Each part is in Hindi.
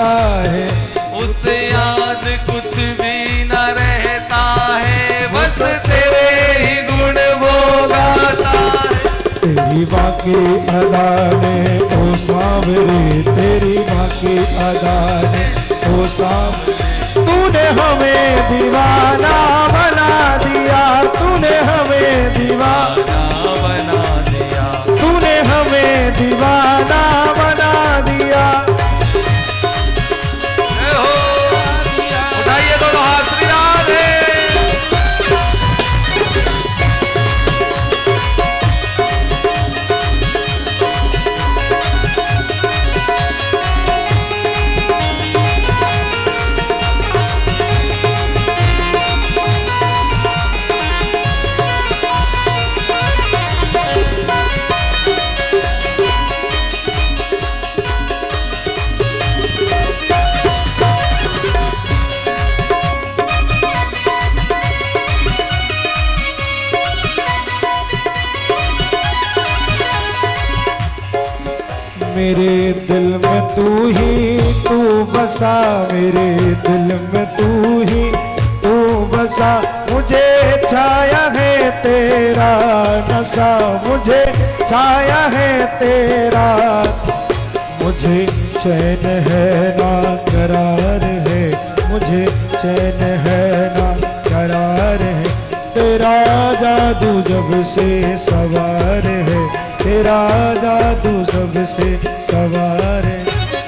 गाता है, उससे याद कुछ भी न रहता है, बस तेरे ही गुण वो गाता है। तेरी बाकी अदा ने ओ सांवरे, तेरी बाकी अदा ने ओ सांवरे, तूने हमें दीवाना बना दिया, तूने हमें दीवाना बना दिया, तूने हमें दीवाना बना दिया। उठाइए दोनों हाथ, श्री राधे। मेरे दिल में तू ही तू बसा, मेरे दिल में तू ही तू बसा, मुझे छाया है तेरा नशा, मुझे छाया है तेरा, मुझे चैन है ना करार है, मुझे चैन है ना करार है, तेरा जादू जब से सवार है, तेरा जादू सबसे सवार है।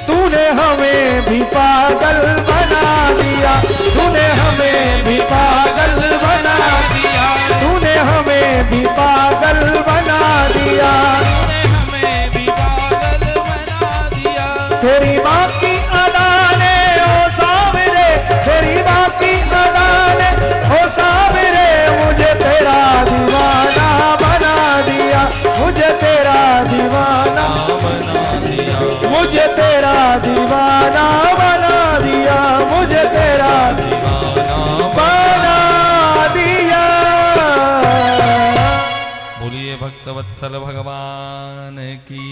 तूने हमें भी पागल बना दिया, तूने हमें भी पागल बना दिया, तूने हमें भी पागल बना दिया, तूने हमें भी पागल बना दिया। तेरी माँ की अदा ने ओ सांवरे, तेरी माँ की अदा ने ओ सांवरे, मुझे तेरा दीवाना बना दिया, मुझे तेरा दीवाना बना दिया, मुझे तेरा दीवाना बना दिया, मुझे तेरा दीवाना बना दिया। बोलिए भक्तवत्सल भगवान की।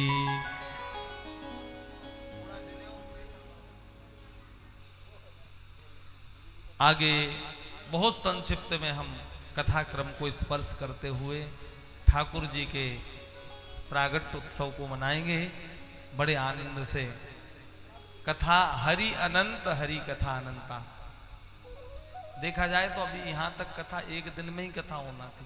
आगे बहुत संक्षिप्त में हम कथाक्रम को स्पर्श करते हुए ठाकुर जी के प्रागट्य उत्सव को मनाएंगे बड़े आनंद से। कथा हरि अनंत, हरि कथा अनंता। देखा जाए तो अभी यहाँ तक कथा एक दिन में ही कथा होना थी,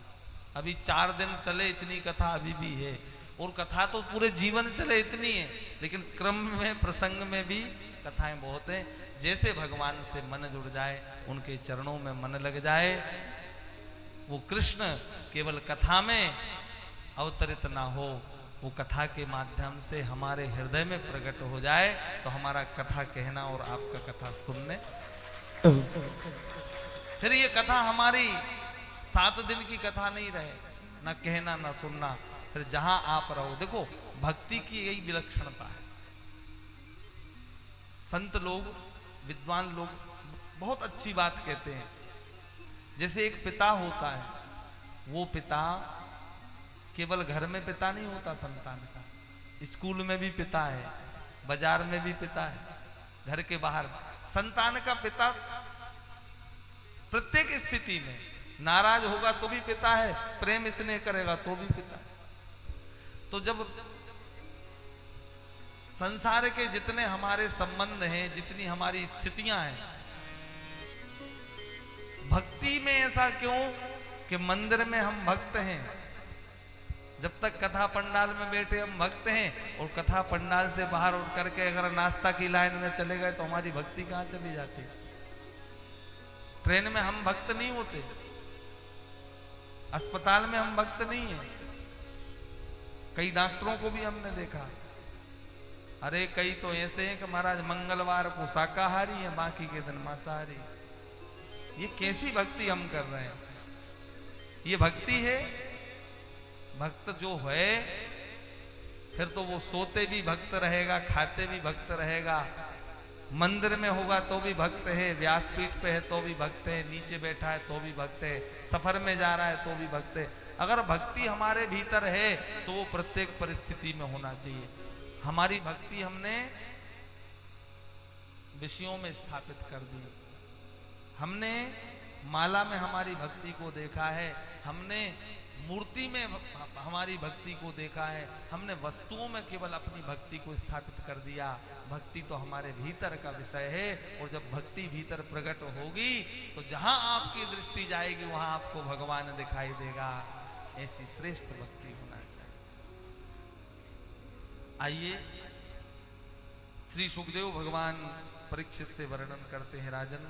अभी 4 दिन चले, इतनी कथा अभी भी है। और कथा तो पूरे जीवन चले इतनी है, लेकिन क्रम में प्रसंग में भी कथाएं बहुत हैं। जैसे भगवान से मन जुड़ जाए, उनके चरणों में मन लग जाए, वो कृष्ण केवल कथा में अवतरित ना हो, वो कथा के माध्यम से हमारे हृदय में प्रकट हो जाए, तो हमारा कथा कहना और आपका कथा सुनने, फिर ये कथा हमारी 7 दिन की कथा नहीं रहे, ना कहना ना सुनना। फिर जहां आप रहो, देखो भक्ति की यही विलक्षणता है। संत लोग, विद्वान लोग बहुत अच्छी बात कहते हैं। जैसे एक पिता होता है, वो पिता केवल घर में पिता नहीं होता संतान का, स्कूल में भी पिता है, बाजार में भी पिता है, घर के बाहर संतान का पिता प्रत्येक स्थिति में। नाराज होगा तो भी पिता है, प्रेम स्नेह करेगा तो भी पिता है। तो जब संसार के जितने हमारे संबंध हैं, जितनी हमारी स्थितियां हैं, भक्ति में ऐसा क्यों कि मंदिर में हम भक्त हैं, जब तक कथा पंडाल में बैठे हम भक्त हैं, और कथा पंडाल से बाहर उठ करके अगर नाश्ता की लाइन में चले गए तो हमारी भक्ति कहां चली जाती। ट्रेन में हम भक्त नहीं होते, अस्पताल में हम भक्त नहीं है। कई डॉक्टरों को भी हमने देखा, अरे कई तो ऐसे हैं कि महाराज मंगलवार को शाकाहारी है, बाकी के दिन मांसाहारी। ये कैसी भक्ति हम कर रहे हैं? ये भक्ति है? भक्त जो है फिर तो वो सोते भी भक्त रहेगा, खाते भी भक्त रहेगा, मंदिर में होगा तो भी भक्त है, व्यासपीठ पे है तो भी भक्त है, नीचे बैठा है तो भी भक्त है, सफर में जा रहा है तो भी भक्त है। अगर भक्ति हमारे भीतर है तो वो प्रत्येक परिस्थिति में होना चाहिए। हमारी भक्ति हमने विषयों में स्थापित कर दी। हमने माला में हमारी भक्ति को देखा है, हमने मूर्ति में हमारी भक्ति को देखा है, हमने वस्तुओं में केवल अपनी भक्ति को स्थापित कर दिया। भक्ति तो हमारे भीतर का विषय है, और जब भक्ति भीतर प्रकट होगी तो जहां आपकी दृष्टि जाएगी वहां आपको भगवान दिखाई देगा। ऐसी श्रेष्ठ भक्ति होना चाहिए। आइए श्री सुखदेव भगवान परीक्षित से वर्णन करते हैं। राजन,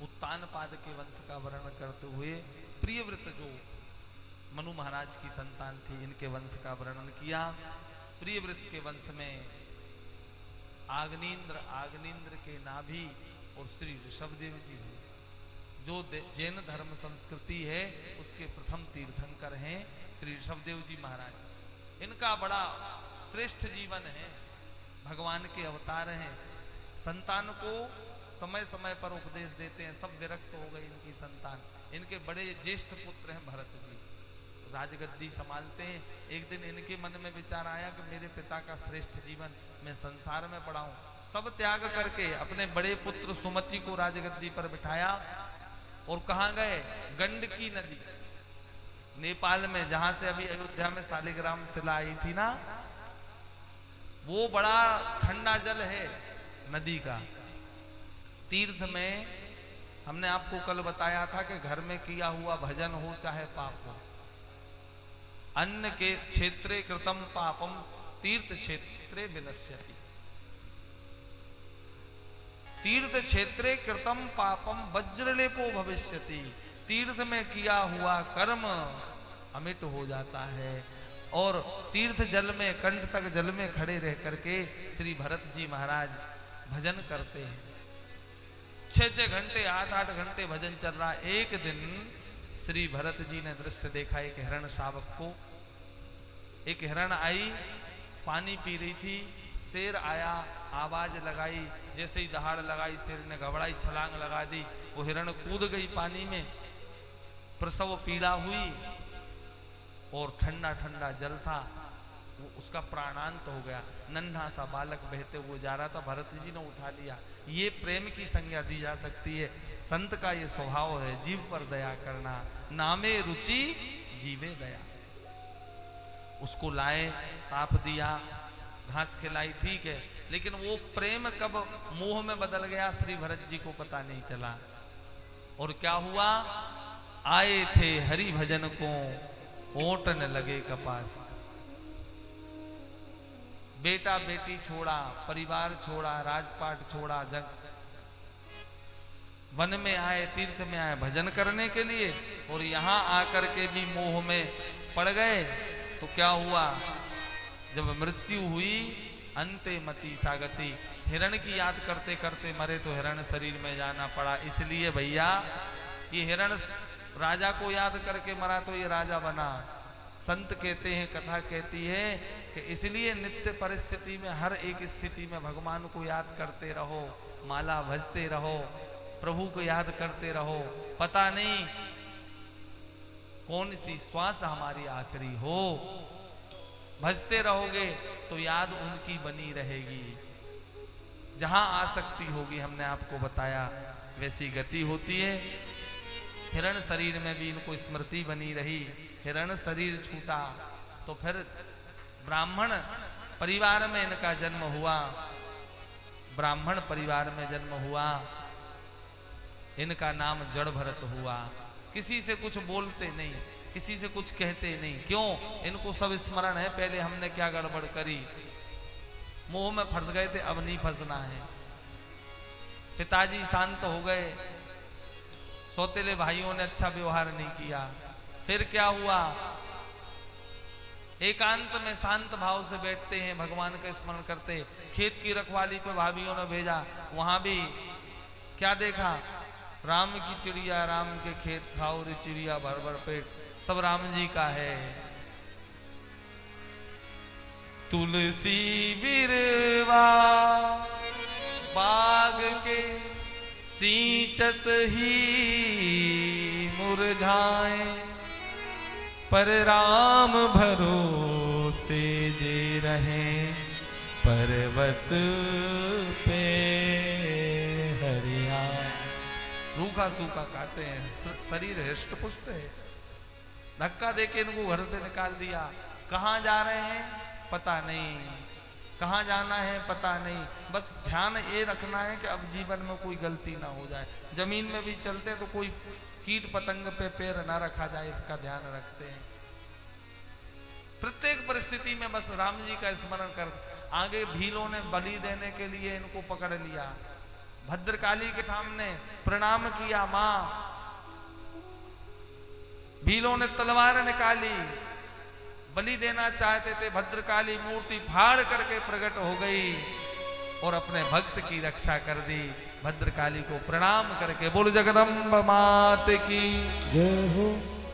उत्तानपाद के वंश का वर्णन करते हुए प्रियव्रत जो मनु महाराज की संतान थी, इनके वंश का वर्णन किया। प्रियव्रत के वंश में आग्नेन्द्र के नाभि और श्री ऋषभदेव जी हुए। जो जैन धर्म संस्कृति है उसके प्रथम तीर्थंकर हैं श्री ऋषभदेव जी महाराज। इनका बड़ा श्रेष्ठ जीवन है, भगवान के अवतार हैं। संतान को समय समय पर उपदेश देते हैं, सब विरक्त हो गए इनकी संतान। इनके बड़े ज्येष्ठ पुत्र हैं भरत जी, राजगद्दी संभालते हैं। एक दिन इनके मन में विचार आया कि मेरे पिता का श्रेष्ठ जीवन मैं संसार में पड़ा हूं। सब त्याग करके अपने बड़े पुत्र सुमति को राजगद्दी पर बिठाया और कहां गए? गंडकी नदी, नेपाल में, जहां से अभी अयोध्या में शालिग्राम शिला आई थी ना, वो बड़ा ठंडा जल है नदी का। तीर्थ में हमने आपको कल बताया था कि घर में किया हुआ भजन हो चाहे पाप हो, अन्न के क्षेत्रे कृतम पापम तीर्थ क्षेत्रे विनश्यति। तीर्थ क्षेत्रे कृतम पापम वज्रलेपो भविष्यति। तीर्थ में किया हुआ कर्म अमिट हो जाता है। और तीर्थ जल में, कंठ तक जल में खड़े रह करके श्री भरत जी महाराज भजन करते हैं। 6-6 घंटे, 8-8 घंटे भजन चल रहा। एक दिन श्री भरत जी ने दृश्य देखा, एक हिरण शावक को। एक हिरण आई, पानी पी रही थी, शेर आया, आवाज लगाई, जैसे ही दहाड़ लगाई शेर ने घबराई, छलांग लगा दी, वो हिरण कूद गई पानी में। प्रसव पीड़ा हुई और ठंडा ठंडा जल था, वो उसका प्राणांत हो गया। नन्हा सा बालक बहते हुए जा रहा था, भरत जी ने उठा लिया। ये प्रेम की संज्ञा दी जा सकती है। संत का ये स्वभाव है, जीव पर दया करना। नामे रुचि जीवे दया। उसको लाए, ताप दिया, घास खिलाई, ठीक है, लेकिन वो प्रेम कब मोह में बदल गया श्री भरत जी को पता नहीं चला। और क्या हुआ? आए थे हरि भजन को, ओटन लगे कपास। बेटा बेटी छोड़ा, परिवार छोड़ा, राजपाट छोड़ा, जग वन में आए, तीर्थ में आए भजन करने के लिए, और यहां आकर के भी मोह में पड़ गए। तो क्या हुआ? जब मृत्यु हुई, अंते मति सागति। हिरण की याद करते करते मरे तो हिरण शरीर में जाना पड़ा। इसलिए भैया, ये हिरण राजा को याद करके मरा तो ये राजा बना। संत कहते हैं, कथा कहती है कि इसलिए नित्य परिस्थिति में, हर एक स्थिति में भगवान को याद करते रहो, माला भजते रहो, प्रभु को याद करते रहो। पता नहीं कौन सी श्वास हमारी आखिरी हो, भजते रहोगे तो याद उनकी बनी रहेगी। जहां आसक्ति होगी, हमने आपको बताया, वैसी गति होती है। हिरण शरीर में भी इनको स्मृति बनी रही। हिरण शरीर छूटा तो फिर ब्राह्मण परिवार में इनका जन्म हुआ। ब्राह्मण परिवार में जन्म हुआ, इनका नाम जड़ भरत हुआ। किसी से कुछ बोलते नहीं, किसी से कुछ कहते नहीं। क्यों? इनको सब स्मरण है, पहले हमने क्या गड़बड़ करी, मोह में फंस गए थे, अब नहीं फंसना है। पिताजी शांत हो गए, सौतेले भाइयों ने अच्छा व्यवहार नहीं किया। फिर क्या हुआ? एकांत में शांत भाव से बैठते हैं, भगवान का स्मरण करते। खेत की रखवाली पे भाभियों ने भेजा, वहां भी क्या देखा? राम की चिड़िया राम के खेत खाओ रे चिड़िया भर भर पेट, सब राम जी का है। तुलसी बिरवा बाग के सींचत ही मुरझाए, पर राम भरोसे जे रहे पर्वत पे। सूखा सूखा खाते हैं, शरीर हृष्ट पुष्ट है। धक्का देके इनको घर से निकाल दिया। कहाँ जा रहे हैं पता नहीं, कहाँ जाना है पता नहीं, बस ध्यान ये रखना है कि अब जीवन में कोई गलती ना हो जाए। जमीन में भी चलते तो कोई कीट पतंग पे पैर ना रखा जाए, इसका ध्यान रखते हैं। प्रत्येक परिस्थिति में बस राम जी का स्मरण कर। आगे भीलों ने बलि देने के लिए इनको पकड़ लिया, भद्रकाली के सामने प्रणाम किया। मां, भीलों ने तलवार निकाली, बलि देना चाहते थे। भद्रकाली मूर्ति फाड़ करके प्रकट हो गई और अपने भक्त की रक्षा कर दी। भद्रकाली को प्रणाम करके बोल जगदम्ब मात की जय हो।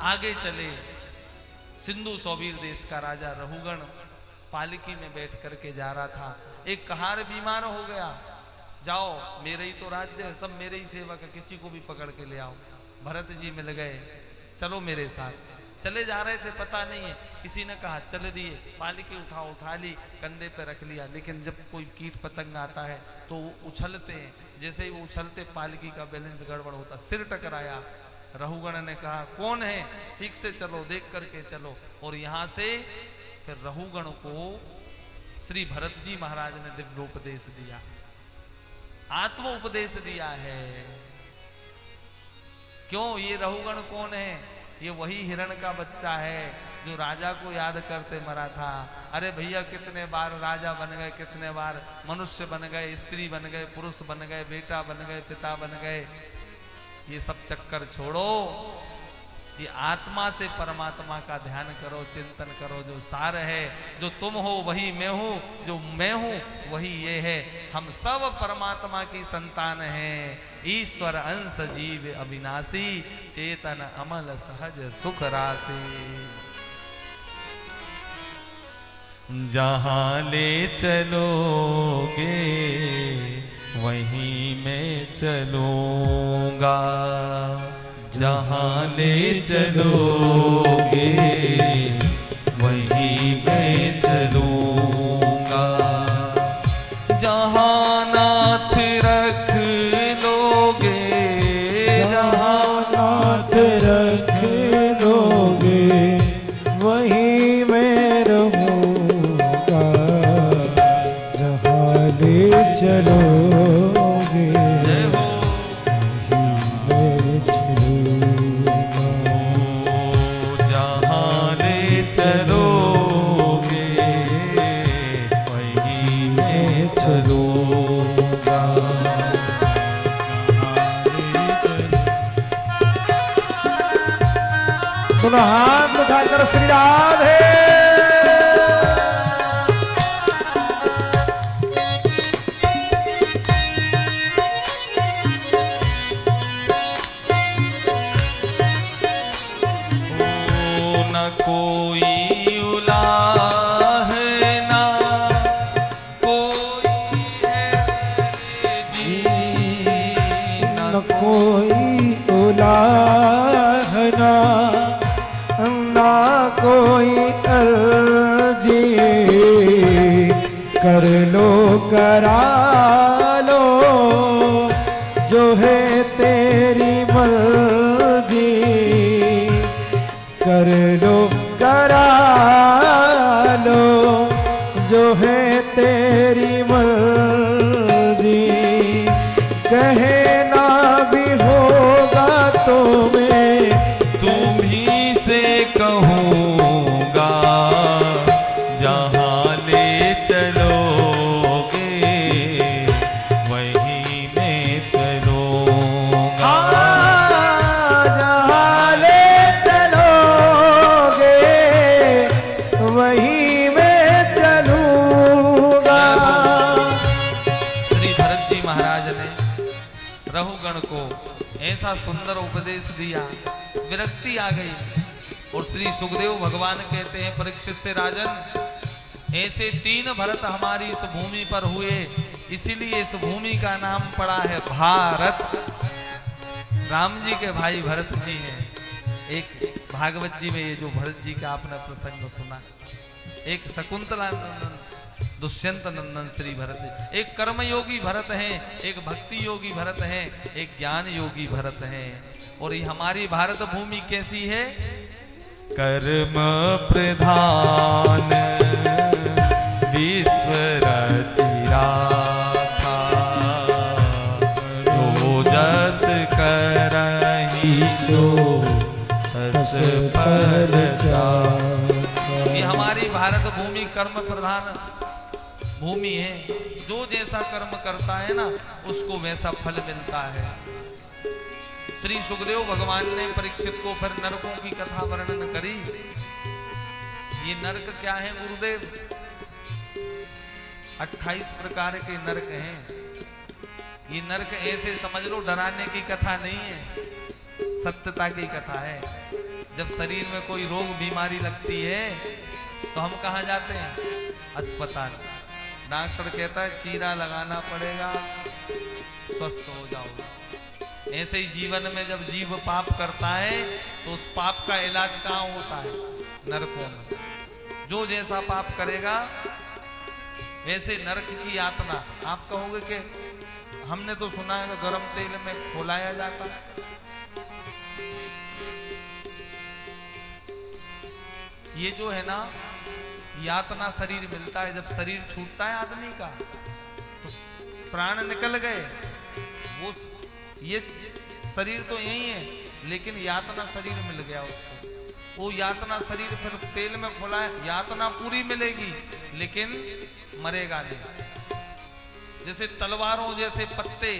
आगे चले। सिंधु सौवीर देश का राजा रहुगण पालकी में बैठ करके जा रहा था। एक कहार बीमार हो गया। जाओ, मेरे ही तो राज्य है, सब मेरे ही सेवक है, किसी को भी पकड़ के ले आओ। भरत जी मिल गए, चलो मेरे साथ। चले जा रहे थे, पता नहीं है, किसी ने कहा चल दिए। पालकी उठा ली, कंधे पे रख लिया। लेकिन जब कोई कीट पतंग आता है तो उछलते हैं, जैसे ही वो उछलते पालकी का बैलेंस गड़बड़ होता, सिर टकराया। रहुगण ने कहा कौन है, ठीक से चलो, देख करके चलो। और यहां से फिर रहुगण को श्री भरत जी महाराज ने दिव्योपदेश दिया, आत्म उपदेश दिया है। क्यों? ये रहुगण कौन है? ये वही हिरण का बच्चा है जो राजा को याद करते मरा था। अरे भैया, कितने बार राजा बन गए, कितने बार मनुष्य बन गए, स्त्री बन गए, पुरुष बन गए, बेटा बन गए, पिता बन गए। ये सब चक्कर छोड़ो, ये आत्मा से परमात्मा का ध्यान करो, चिंतन करो। जो सार है, जो तुम हो वही मैं हूं, जो मैं हूं वही ये है। हम सब परमात्मा की संतान हैं। ईश्वर अंश जीव अविनाशी, चेतन अमल सहज सुख राशि। जहां ले चलोगे वहीं मैं चलूंगा, जहां ले चलोगे वहीं मैं चलूंगा। जहां नाथ रख लोगे, जहाँ नाथ रख लोगे वहीं मैं रहूँगा, जहाँ ले चलोगे जय हो। मैं चलूँगा। जहां ले चलोगे वहीं मैं चलूंगा। दोनों हाथ उठाकर श्री राधे। न कोई उलाह ना कोई है जी, न कोई उलाहना ना कोई अर्जी, कर लो करा लो जो है तेरी मर्जी, कर लो करा लो जो है तेरी मर्जी। कहना भी होगा तो मैं तुम्हीं से कहूँगा। जहाँ ले चलोगे वहीं मैं चलूँगा। जहाँ ले चलोगे वहीं मैं चलूँगा। श्री भरत जी महाराज ने रहुगण को ऐसा सुंदर उपदेश दिया, विरक्ति आ गई। और श्री सुखदेव भगवान कहते हैं परीक्षित से, राजन ऐसे 3 भरत हमारी इस भूमि पर हुए, इसीलिए इस भूमि का नाम पड़ा है भारत। राम जी के भाई भरत जी हैं। एक भागवत जी में ये जो भरत जी का आपने प्रसंग सुना, एक शकुंतला नंदन दुष्यंत नंदन श्री भरत। एक कर्म योगी भरत हैं, एक भक्ति योगी भरत हैं, एक ज्ञान योगी भरत हैं। और ये हमारी भारत भूमि कैसी है? कर्म प्रधान विश्व रचिरा था, जो जस करहि सो तस फल जाता। ये हमारी भारत भूमि कर्म प्रधान भूमि है। जो जैसा कर्म करता है ना उसको वैसा फल मिलता है। श्री सुखदेव भगवान ने परीक्षित को फिर नरकों की कथा वर्णन करी। ये नरक क्या है गुरुदेव? 28 प्रकार के नरक हैं। ये नरक ऐसे समझ लो डराने की कथा नहीं है, सत्यता की कथा है। जब शरीर में कोई रोग बीमारी लगती है तो हम कहाँ जाते हैं? अस्पताल। डॉक्टर कहता है चीरा लगाना पड़ेगा, स्वस्थ हो जाओगे। ऐसे ही जीवन में जब जीव पाप करता है तो उस पाप का इलाज कहाँ होता है? नरकों में। जो जैसा पाप करेगा वैसे नरक की यातना। आप कहोगे कि हमने तो सुना है कि गर्म तेल में खौलाया जाता है। ये जो है ना यातना शरीर मिलता है। जब शरीर छूटता है आदमी का तो प्राण निकल गए। वो ये शरीर तो यही है लेकिन यातना शरीर मिल गया उसको। वो यातना शरीर फिर तेल में फुलाए, यातना पूरी मिलेगी लेकिन मरेगा नहीं। जैसे तलवारों जैसे पत्ते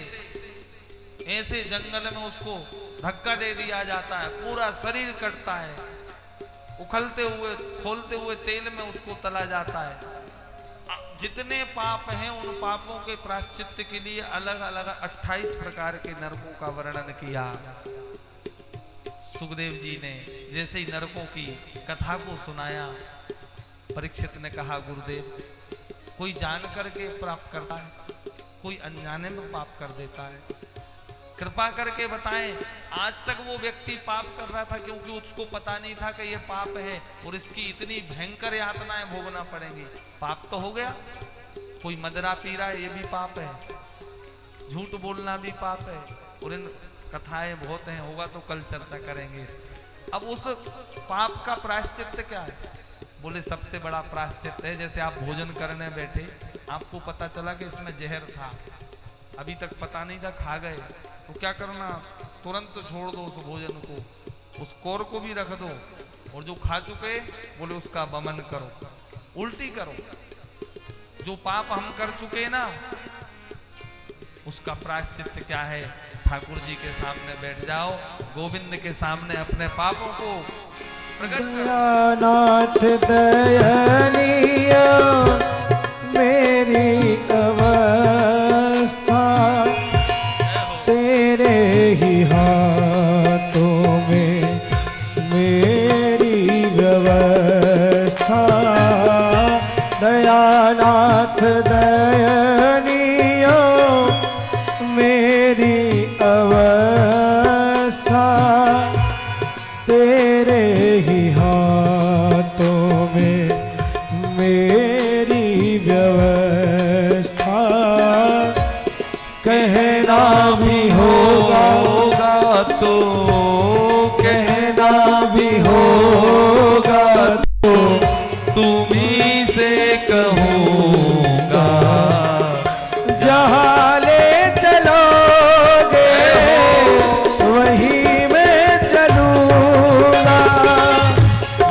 ऐसे जंगल में उसको धक्का दे दिया जाता है, पूरा शरीर कटता है। उखलते हुए खोलते हुए तेल में उसको तला जाता है। जितने पाप हैं उन पापों के प्रायश्चित्त के लिए अलग अलग 28 प्रकार के नरकों का वर्णन किया सुखदेव जी ने। जैसे ही नरकों की कथा को सुनाया, परीक्षित ने कहा गुरुदेव, कोई जान करके पाप करता है, कोई अनजाने में पाप कर देता है, कृपा करके बताएं। आज तक वो व्यक्ति पाप कर रहा था क्योंकि उसको पता नहीं था कि ये पाप है और इसकी इतनी भयंकर यातनाएं भोगना पड़ेंगी। पाप तो हो गया। कोई मदरा पी रहा है, ये भी पाप है। झूठ बोलना भी पाप है। और इन कथाएं बहुत हैं, होगा तो कल चर्चा करेंगे। अब उस पाप का प्रायश्चित्त क्या है? बोले सबसे बड़ा प्रायश्चित्त है, जैसे आप भोजन करने बैठे, आपको पता चला कि इसमें जहर था, अभी तक पता नहीं था, खा गए, तो क्या करना? तुरंत छोड़ दो उस भोजन को, उस कोर को भी रख दो, और जो खा चुके बोले उसका वमन करो, उल्टी करो। जो पाप हम कर चुके ना उसका प्रायश्चित क्या है? ठाकुर जी के सामने बैठ जाओ, गोविंद के सामने अपने पापों को प्रकट करो। नाथ दयनीय मेरी अवस्था, तेरे ही हाथों में मेरी व्यवस्था। दयानाथ दयनीय मेरी अवस्था, तेरे ही हाथों में मेरी व्यवस्था। कहना भी होगा तो, कहना भी होगा तो तुम्हीं से कहूँगा। जहाँ ले चलोगे वहीं मैं चलूँगा।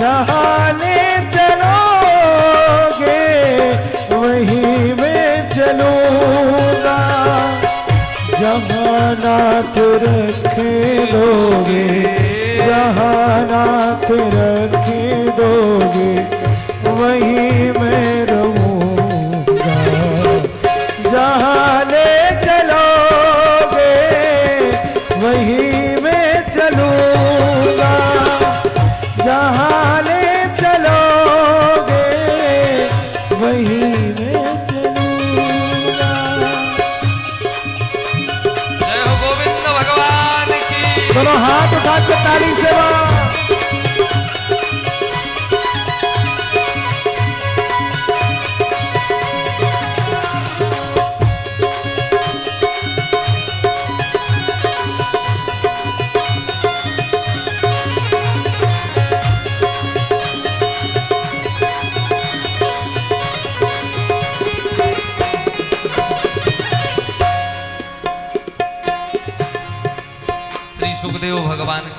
जहाँ ले चलोगे वहीं मैं चलूँगा। जहाँ नाथ रखे दोगे, जहाँ नाथ रखे दोगे वहीं मैं रहूँगा। जहाँ ले चलोगे वहीं मैं चलूँगा। जहाँ ले चलोगे वहीं मैं चलूँगा। जय हो गोविंद भगवान की। दोनों हाथ उठा के ताली सेवा।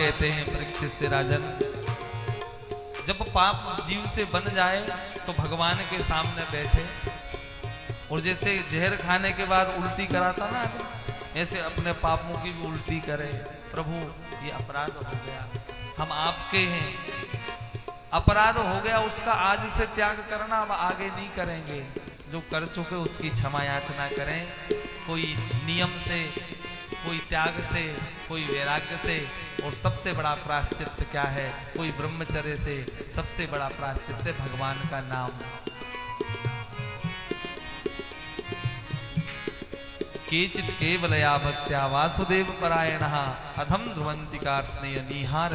कहते हैं परीक्षित से राजन, जब पाप जीव से बन जाए तो भगवान के सामने बैठे और जैसे जहर खाने के बाद उल्टी कराता ना, ऐसे अपने पापों की भी उल्टी करे। प्रभु ये अपराध हो गया, हम आपके हैं, अपराध हो गया, उसका आज से त्याग करना, अब आगे नहीं करेंगे। जो कर चुके उसकी क्षमा याचना करें। कोई नियम से, कोई त्याग से, कोई वैराग्य से, और सबसे बड़ा प्रायश्चित क्या है? कोई ब्रह्मचर्य से। सबसे बड़ा प्रायश्चित भगवान का नाम। केचित केवलया भक्त्या वासुदेव परायणः अधम ध्रुवन्ति कार्ष्णेय निहार।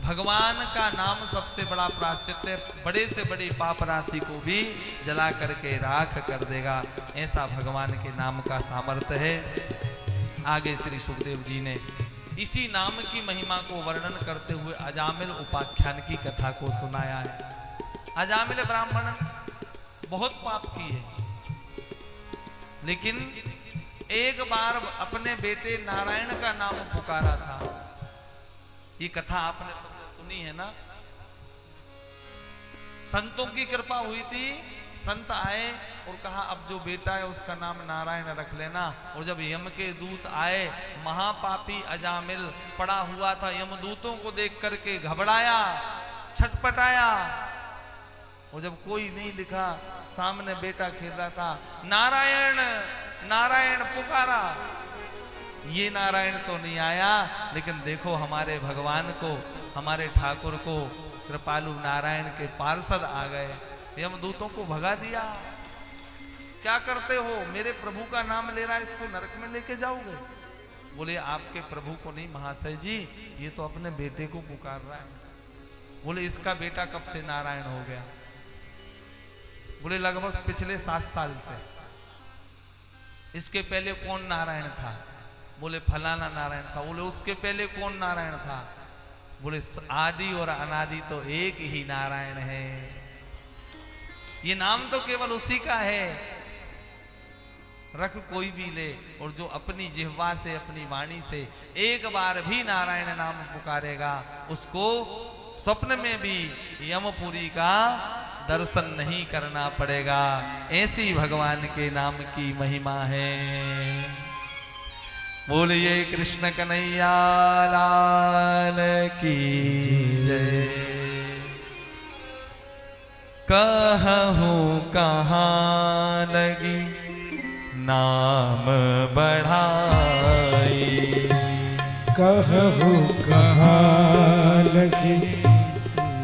भगवान का नाम सबसे बड़ा प्रायश्चित है, बड़े से बड़ी पाप राशि को भी जला करके राख कर देगा। ऐसा भगवान के नाम का सामर्थ्य है। आगे श्री सुखदेव जी ने इसी नाम की महिमा को वर्णन करते हुए अजामिल उपाख्यान की कथा को सुनाया है। अजामिल ब्राह्मण बहुत पाप किए, लेकिन एक बार अपने बेटे नारायण का नाम पुकारा था। ये कथा आपने सुनी है ना। संतों की कृपा हुई थी, संत आए और कहा अब जो बेटा है उसका नाम नारायण रख लेना। और जब यम के दूत आए, महापापी अजामिल पड़ा हुआ था, यमदूतों को देख करके घबराया, छटपटाया, और जब कोई नहीं दिखा, सामने बेटा खेल रहा था, नारायण नारायण पुकारा। ये नारायण तो नहीं आया, लेकिन देखो हमारे भगवान को, हमारे ठाकुर को, कृपालु नारायण के पार्षद आ गए, यमदूतों को भगा दिया। क्या करते हो? मेरे प्रभु का नाम ले रहा है, इसको नरक में लेके जाओगे? बोले आपके प्रभु को नहीं महाशय जी, ये तो अपने बेटे को पुकार रहा है। बोले इसका बेटा कब से नारायण हो गया? बोले लगभग पिछले 7 साल से। इसके पहले कौन नारायण था? बोले फलाना नारायण था। बोले उसके पहले कौन नारायण था? बोले आदि और अनादि तो एक ही नारायण है। ये नाम तो केवल उसी का है, रख कोई भी ले। और जो अपनी जिह्वा से, अपनी वाणी से एक बार भी नारायण नाम पुकारेगा, उसको स्वप्न में भी यमपुरी का दर्शन नहीं करना पड़ेगा। ऐसी भगवान के नाम की महिमा है। बोलिए कृष्ण कन्हैया लाल की जय। कहूँ कहाँ लगी नाम बढ़ाई, कहूँ कहाँ लगी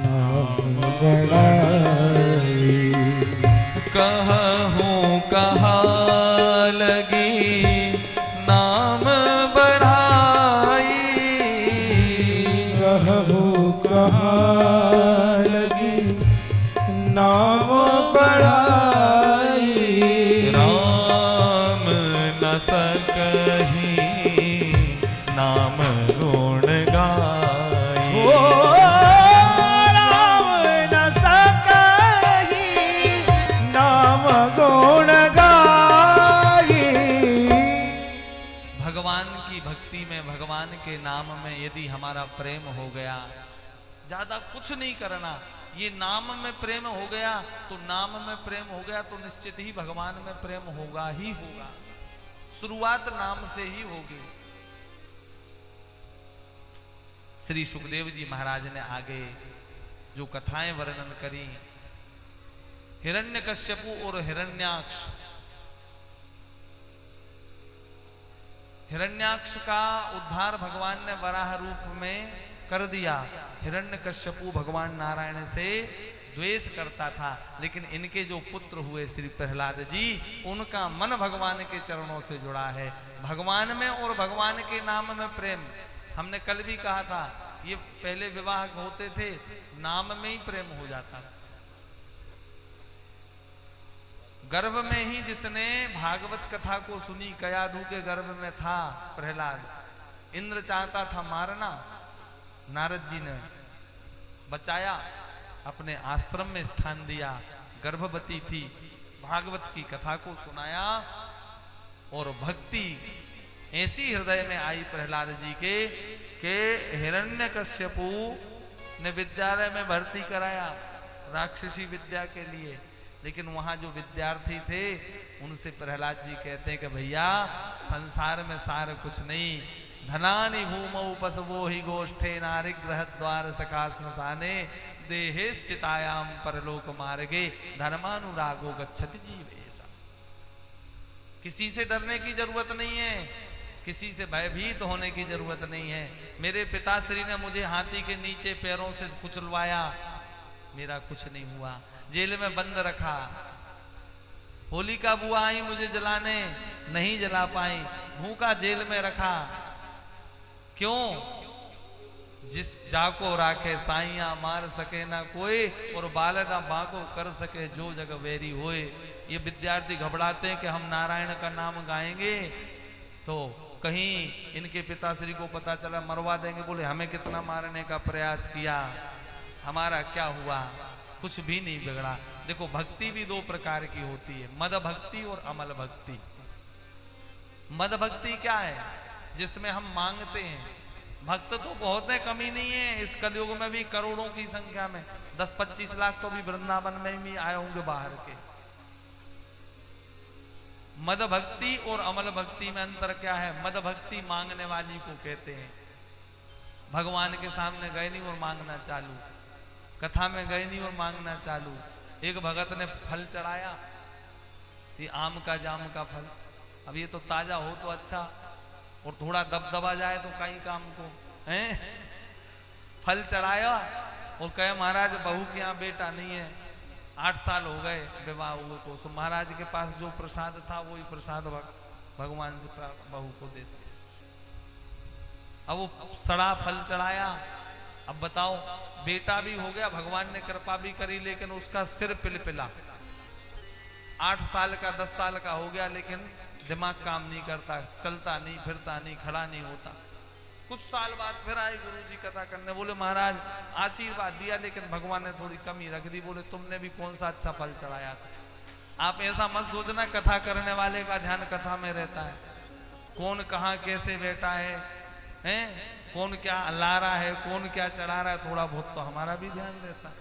नाम बढ़ाई, कहूँ कहाँ लगी नाम बढ़ाई, कहूँ कहाँ लगी नाम बढ़ाई। राम न सकही नाम गुण गाई, राम न सकही नाम गुण गाई। भगवान की भक्ति में, भगवान के नाम में यदि हमारा प्रेम हो गया, ज्यादा कुछ नहीं करना, ये नाम में प्रेम हो गया तो, नाम में प्रेम हो गया तो निश्चित ही भगवान में प्रेम होगा ही होगा। शुरुआत नाम से ही होगी। श्री सुखदेव जी महाराज ने आगे जो कथाएं वर्णन करी, हिरण्यकश्यपु और हिरण्याक्ष। हिरण्याक्ष का उद्धार भगवान ने वराह रूप में कर दिया। हिरण्यकश्यपु भगवान नारायण से द्वेष करता था, लेकिन इनके जो पुत्र हुए श्री प्रहलाद जी, उनका मन भगवान के चरणों से जुड़ा है। भगवान में और भगवान के नाम में प्रेम। हमने कल भी कहा था, ये पहले विवाह होते थे, नाम में ही प्रेम हो जाता था। गर्भ में ही जिसने भागवत कथा को सुनी, कयाधु के गर्भ में था प्रहलाद, इंद्र चाहता था मारना, नारद जी ने बचाया, अपने आश्रम में स्थान दिया, गर्भवती थी, भागवत की कथा को सुनाया, और भक्ति ऐसी हृदय में आई प्रहलाद जी के कि हिरण्यकश्यपु ने विद्यालय में भर्ती कराया राक्षसी विद्या के लिए, लेकिन वहां जो विद्यार्थी थे उनसे प्रहलाद जी कहते हैं कि भैया संसार में सार कुछ नहीं, धनानि भूमौ पशवो ही गोष्ठे नारिग्रह द्वार सखा स्मशाने देहेश्चितायाम परलोक मार्गे धर्मानुरागो गच्छति जीवेशा। किसी से डरने की जरूरत नहीं है, किसी से भयभीत होने की जरूरत नहीं है। मेरे पिताश्री ने मुझे हाथी के नीचे पैरों से कुचलवाया, मेरा कुछ नहीं हुआ। जेल में बंद रखा, होलिका बुआ आई मुझे जलाने, नहीं जला पाई, भूखा जेल में रखा। क्यों? जिस जाको राखे साइया मार सके ना कोई, और बाल ना बाको कर सके जो जग वेरी होए। ये विद्यार्थी घबराते हैं कि हम नारायण का नाम गाएंगे तो कहीं इनके पिताश्री को पता चला मरवा देंगे। बोले हमें कितना मारने का प्रयास किया, हमारा क्या हुआ? कुछ भी नहीं बिगड़ा। देखो भक्ति भी दो प्रकार की होती है, मद भक्ति और अमल भक्ति। मद भक्ति क्या है? जिसमें हम मांगते हैं। भक्त तो बहुत है, कमी नहीं है। इस कलयुग में भी करोड़ों की संख्या में 10-25 लाख तो भी वृंदावन में भी आए होंगे बाहर के। मद भक्ति और अमल भक्ति में अंतर क्या है? मद भक्ति मांगने वाली को कहते हैं। भगवान के सामने गए नहीं और मांगना चालू, कथा में गए नहीं और मांगना चालू। एक भगत ने फल चढ़ाया, ये आम का जाम का फल। अब ये तो ताजा हो तो अच्छा, और थोड़ा दबदबा जाए तो कहीं काम को हैं। फल चढ़ाया और कहे महाराज बहू के यहाँ बेटा नहीं है, 8 साल हो गए विवाह हुए को। सो महाराज के पास जो प्रसाद था वही प्रसाद भगवान से बहू को देते। अब वो सड़ा फल चढ़ाया। अब बताओ, बेटा भी हो गया, भगवान ने कृपा भी करी, लेकिन उसका सिर पिलपिला। 8 साल का 10 साल का हो गया, लेकिन दिमाग काम नहीं करता, चलता नहीं, फिरता नहीं, खड़ा नहीं होता। कुछ साल बाद फिर आए गुरुजी कथा करने। बोले महाराज आशीर्वाद दिया, लेकिन भगवान ने थोड़ी कमी रख दी। बोले तुमने भी कौन सा अच्छा फल चढ़ाया था। आप ऐसा मत सोचना कथा करने वाले का ध्यान कथा में रहता है। कौन कहाँ कैसे बैठा है, हैं? कौन क्या ला रहा है, कौन क्या चढ़ा रहा है, थोड़ा बहुत तो हमारा भी ध्यान रहता है।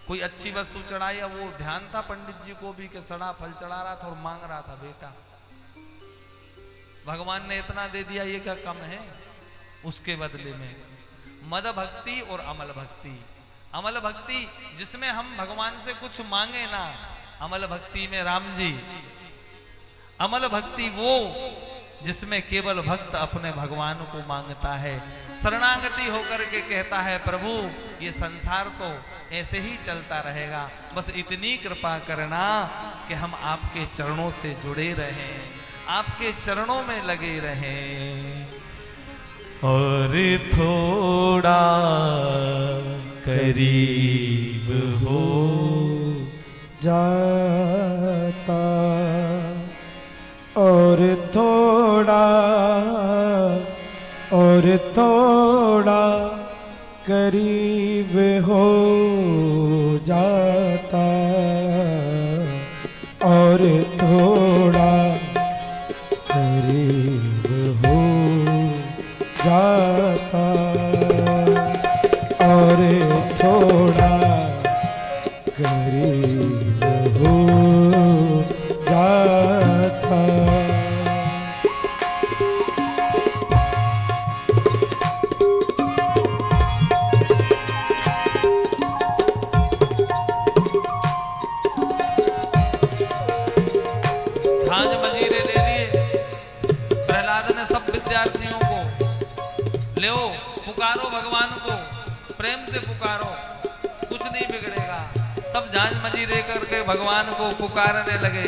कोई अच्छी वस्तु चढ़ाई, वो ध्यान था पंडित जी को भी कि सड़ा फल चढ़ा रहा था और मांग रहा था बेटा। भगवान ने इतना दे दिया, ये क्या कम है? उसके बदले में मद भक्ति और अमल भक्ति। अमल भक्ति जिसमें हम भगवान से कुछ मांगे ना, अमल भक्ति में राम जी। अमल भक्ति वो जिसमें केवल भक्त अपने भगवान को मांगता है, शरणागति होकर के कहता है प्रभु ये संसार तो ऐसे ही चलता रहेगा, बस इतनी कृपा करना कि हम आपके चरणों से जुड़े रहें, आपके चरणों में लगे रहें। और थोड़ा करीब हो जाता, और थोड़ा करीब हो जाता, और थोड़ा करीब हो जाता, और थोड़ा करीब हो जाता। विद्यार्थियों को ले पुकारो, भगवान को प्रेम से पुकारो, कुछ नहीं बिगड़ेगा। सब झांझ मजीरे करके भगवान को पुकारने लगे।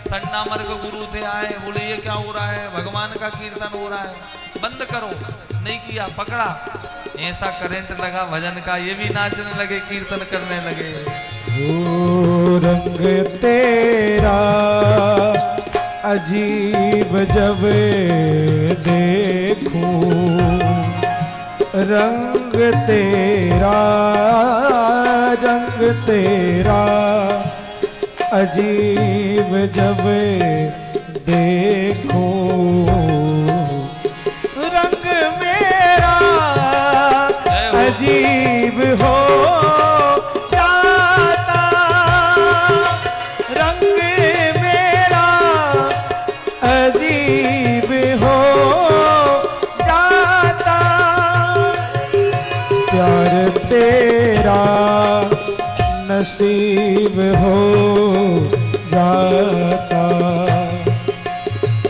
सन्ना मर्ग गुरु थे आए, बोले ये क्या हो रहा है, भगवान का कीर्तन हो रहा है, बंद करो। नहीं किया, पकड़ा, ऐसा करंट लगा भजन का, ये भी नाचने लगे, कीर्तन करने लगे। ओ रंग तेरा अजीब जब देखूं, रंग तेरा अजीब जब देखूं, रंग हो जाता, रंग मेरा अजीब हो जाता, प्यार तेरा नसीब हो जाता,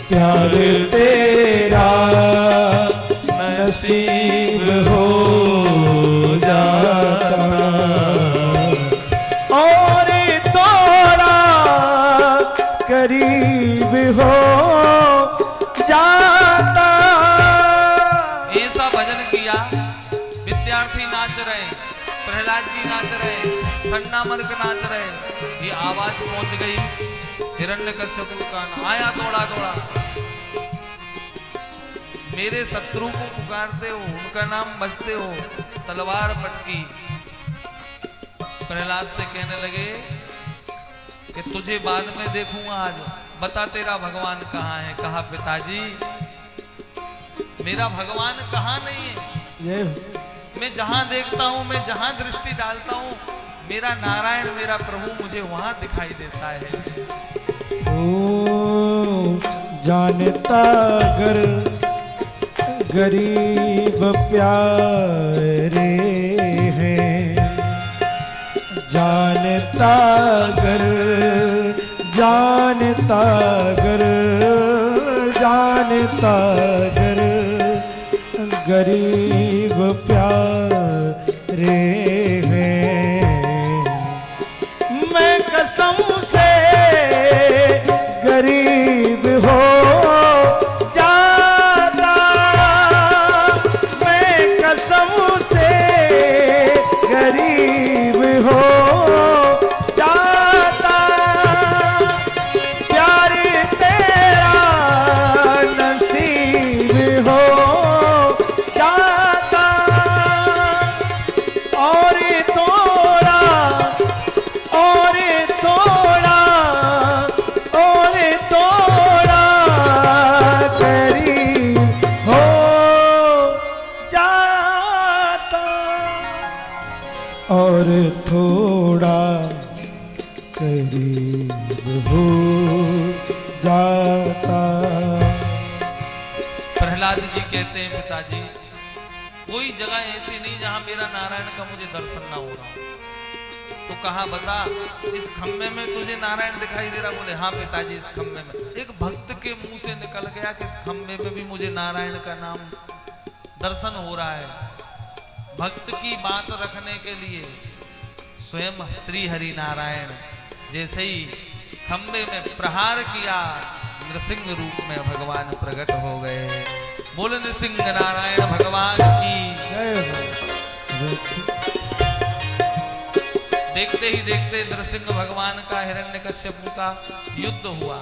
प्यार तेरा नसीब हो जाता, और थोड़ा करीब हो जाता। ऐसा भजन किया, विद्यार्थी नाच रहे, प्रहलाद जी नाच रहे, सन्नामर्क नाच रहे, ये आवाज पहुंच गई हिरण्यकश्यप का, आया दौड़ा दौड़ा, मेरे शत्रु को पुकारते हो, उनका नाम बजते हो, तलवार पटकी। प्रहलाद से कहने लगे कि तुझे बाद में देखूंगा, आज बता तेरा भगवान कहाँ है। कहा पिताजी मेरा भगवान कहाँ नहीं है, मैं जहां देखता हूं, मैं जहां दृष्टि डालता हूं, मेरा नारायण मेरा प्रभु मुझे वहां दिखाई देता है। ओ जानता गर गरीब प्यारे हैं, जानता गर जानता गर जानता गर गरीब प्यारे हैं, मैं कसम से गरीब हो जाता, मैं कसम से गरीब हो जाता, प्यार तेरा नसीब हो जाता, और थोड़ा और थोड़ा और थोड़ा करीब हो जाता, और थोड़ा करीब हो जाता। प्रहलाद जी कहते हैं पिताजी कोई जगह ऐसी नहीं जहां मेरा नारायण का मुझे दर्शन ना हो रहा हो। तो कहा बता इस खम्भे में तुझे नारायण दिखाई दे रहा? बोले हाँ पिताजी इस खम्भे में। एक भक्त के मुंह से निकल गया कि इस खम्भे में भी मुझे नारायण का नाम दर्शन हो रहा है। भक्त की बात रखने के लिए स्वयं श्री हरि नारायण जैसे ही खम्भे में प्रहार किया, नृसिंह रूप में भगवान प्रकट हो गए। बोले नृसिंह नारायण भगवान की देखते ही देखते नृसिंह भगवान का हिरण्यकश्यप का युद्ध हुआ।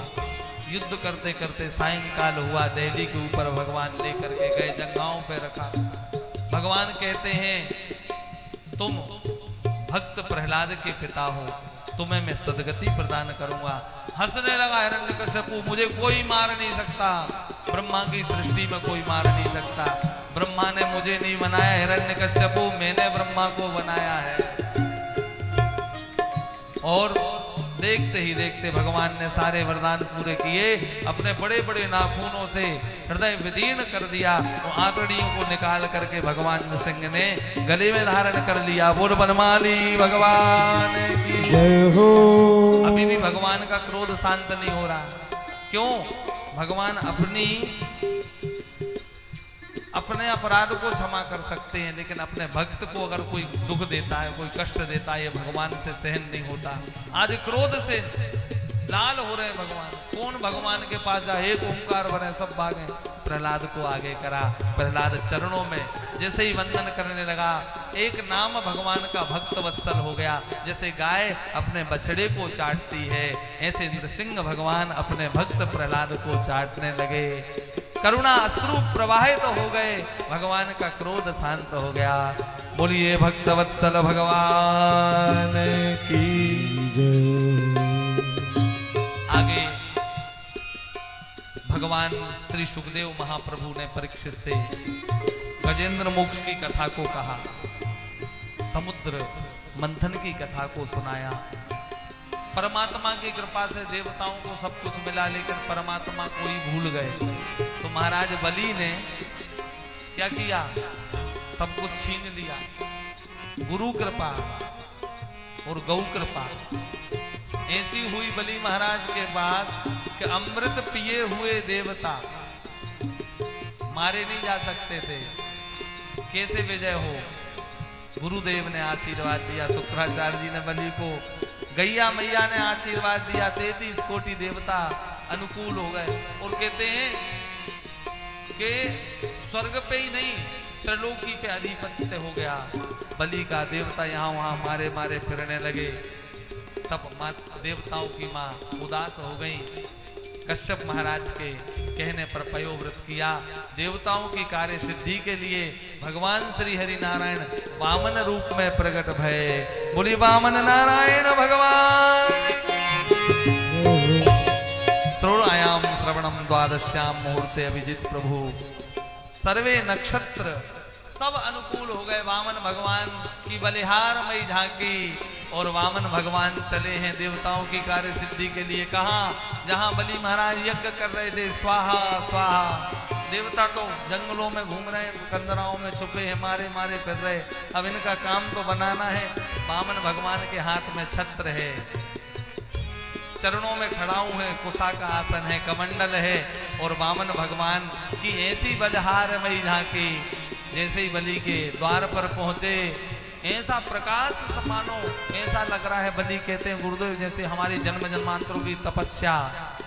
युद्ध करते करते सायंकाल हुआ। दिल्ली के ऊपर भगवान लेकर के गए, जंगाओं पे रखा। भगवान कहते हैं तुम भक्त प्रहलाद के पिता हो, तुम्हें मैं सदगति प्रदान करूंगा। हंसने लगा हिरण्यकश्यपु, मुझे कोई मार नहीं सकता, ब्रह्मा की सृष्टि में कोई मार नहीं सकता। ब्रह्मा ने मुझे नहीं बनाया हिरण्यकश्यपु, मैंने ब्रह्मा को बनाया है। और देखते ही देखते भगवान ने सारे वरदान पूरे किए। अपने बड़े बड़े नाखूनों से हृदय विदीर्ण कर दिया। तो आंतड़ियों को निकाल करके भगवान नृसिंह ने गले में धारण कर लिया। बोल बनमाली भगवान की जय हो। अभी भी भगवान का क्रोध शांत नहीं हो रहा। क्यों? भगवान अपने अपराध को क्षमा कर सकते हैं, लेकिन अपने भक्त को अगर कोई दुख देता है, कोई कष्ट देता है, ये भगवान से सहन नहीं होता। आज क्रोध से लाल हो रहे भगवान। कौन भगवान के पास जाए? एक ओंकार बने सब भागे। प्रहलाद को आगे करा। प्रहलाद चरणों में जैसे ही वंदन करने लगा, एक नाम भगवान का भक्त वत्सल हो गया। जैसे गाय अपने बछड़े को चाटती है, ऐसे नृसिंह भगवान अपने भक्त प्रहलाद को चाटने लगे। करुणा अश्रु प्रवाहित हो गए। भगवान का क्रोध शांत हो गया। बोलिए भक्त वत्सल भगवान की जय। आगे भगवान श्री सुखदेव महाप्रभु ने परीक्षित से गजेंद्र मोक्ष की कथा को कहा। समुद्र मंथन की कथा को सुनाया। परमात्मा की कृपा से देवताओं को सब कुछ मिला, लेकिन परमात्मा को ही भूल गए। तो महाराज बलि ने क्या किया, सब कुछ छीन लिया। गुरु कृपा और गौ कृपा ऐसी हुई बलि महाराज के पास कि अमृत पिए हुए देवता मारे नहीं जा सकते थे। कैसे विजय हो, गुरुदेव ने आशीर्वाद दिया, शुक्राचार्य जी ने बलि को, गैया मैया ने आशीर्वाद दिया, 33 कोटि देवता अनुकूल हो गए। और कहते हैं कि स्वर्ग पे ही नहीं, त्रिलोकी पे अधिपत्य हो गया बलि का। देवता यहाँ वहां मारे मारे फिरने लगे। तब देवताओं की माँ उदास हो गई। कश्यप महाराज के कहने पर पयोव्रत किया। देवताओं की कार्य सिद्धि के लिए भगवान श्री हरि नारायण वामन रूप में प्रकट भये। बोली वामन नारायण भगवान। श्रोणायाम श्रवणम द्वादश्याम मुहूर्ते अभिजित प्रभु। सर्वे नक्षत्र सब अनुकूल हो गए। वामन भगवान की बलिहारमयी झांकी और वामन भगवान चले हैं देवताओं की कार्य सिद्धि के लिए। कहा, जहां बलि महाराज यज्ञ कर रहे थे, स्वाहा स्वाहा, देवता तो जंगलों में घूम रहे हैं, कंदराओं में छुपे हैं, मारे मारे फिर रहे। अब इनका काम तो बनाना है। वामन भगवान के हाथ में छत्र है, चरणों में खड़ा है, कुशा का आसन है, कमंडल है। और वामन भगवान की ऐसी बलिहारमयी झांकी, जैसे ही बलि के द्वार पर पहुंचे, ऐसा प्रकाश समानो, ऐसा लग रहा है। बलि कहते हैं, गुरुदेव जैसे हमारी जन्म जन्मांतरों की तपस्या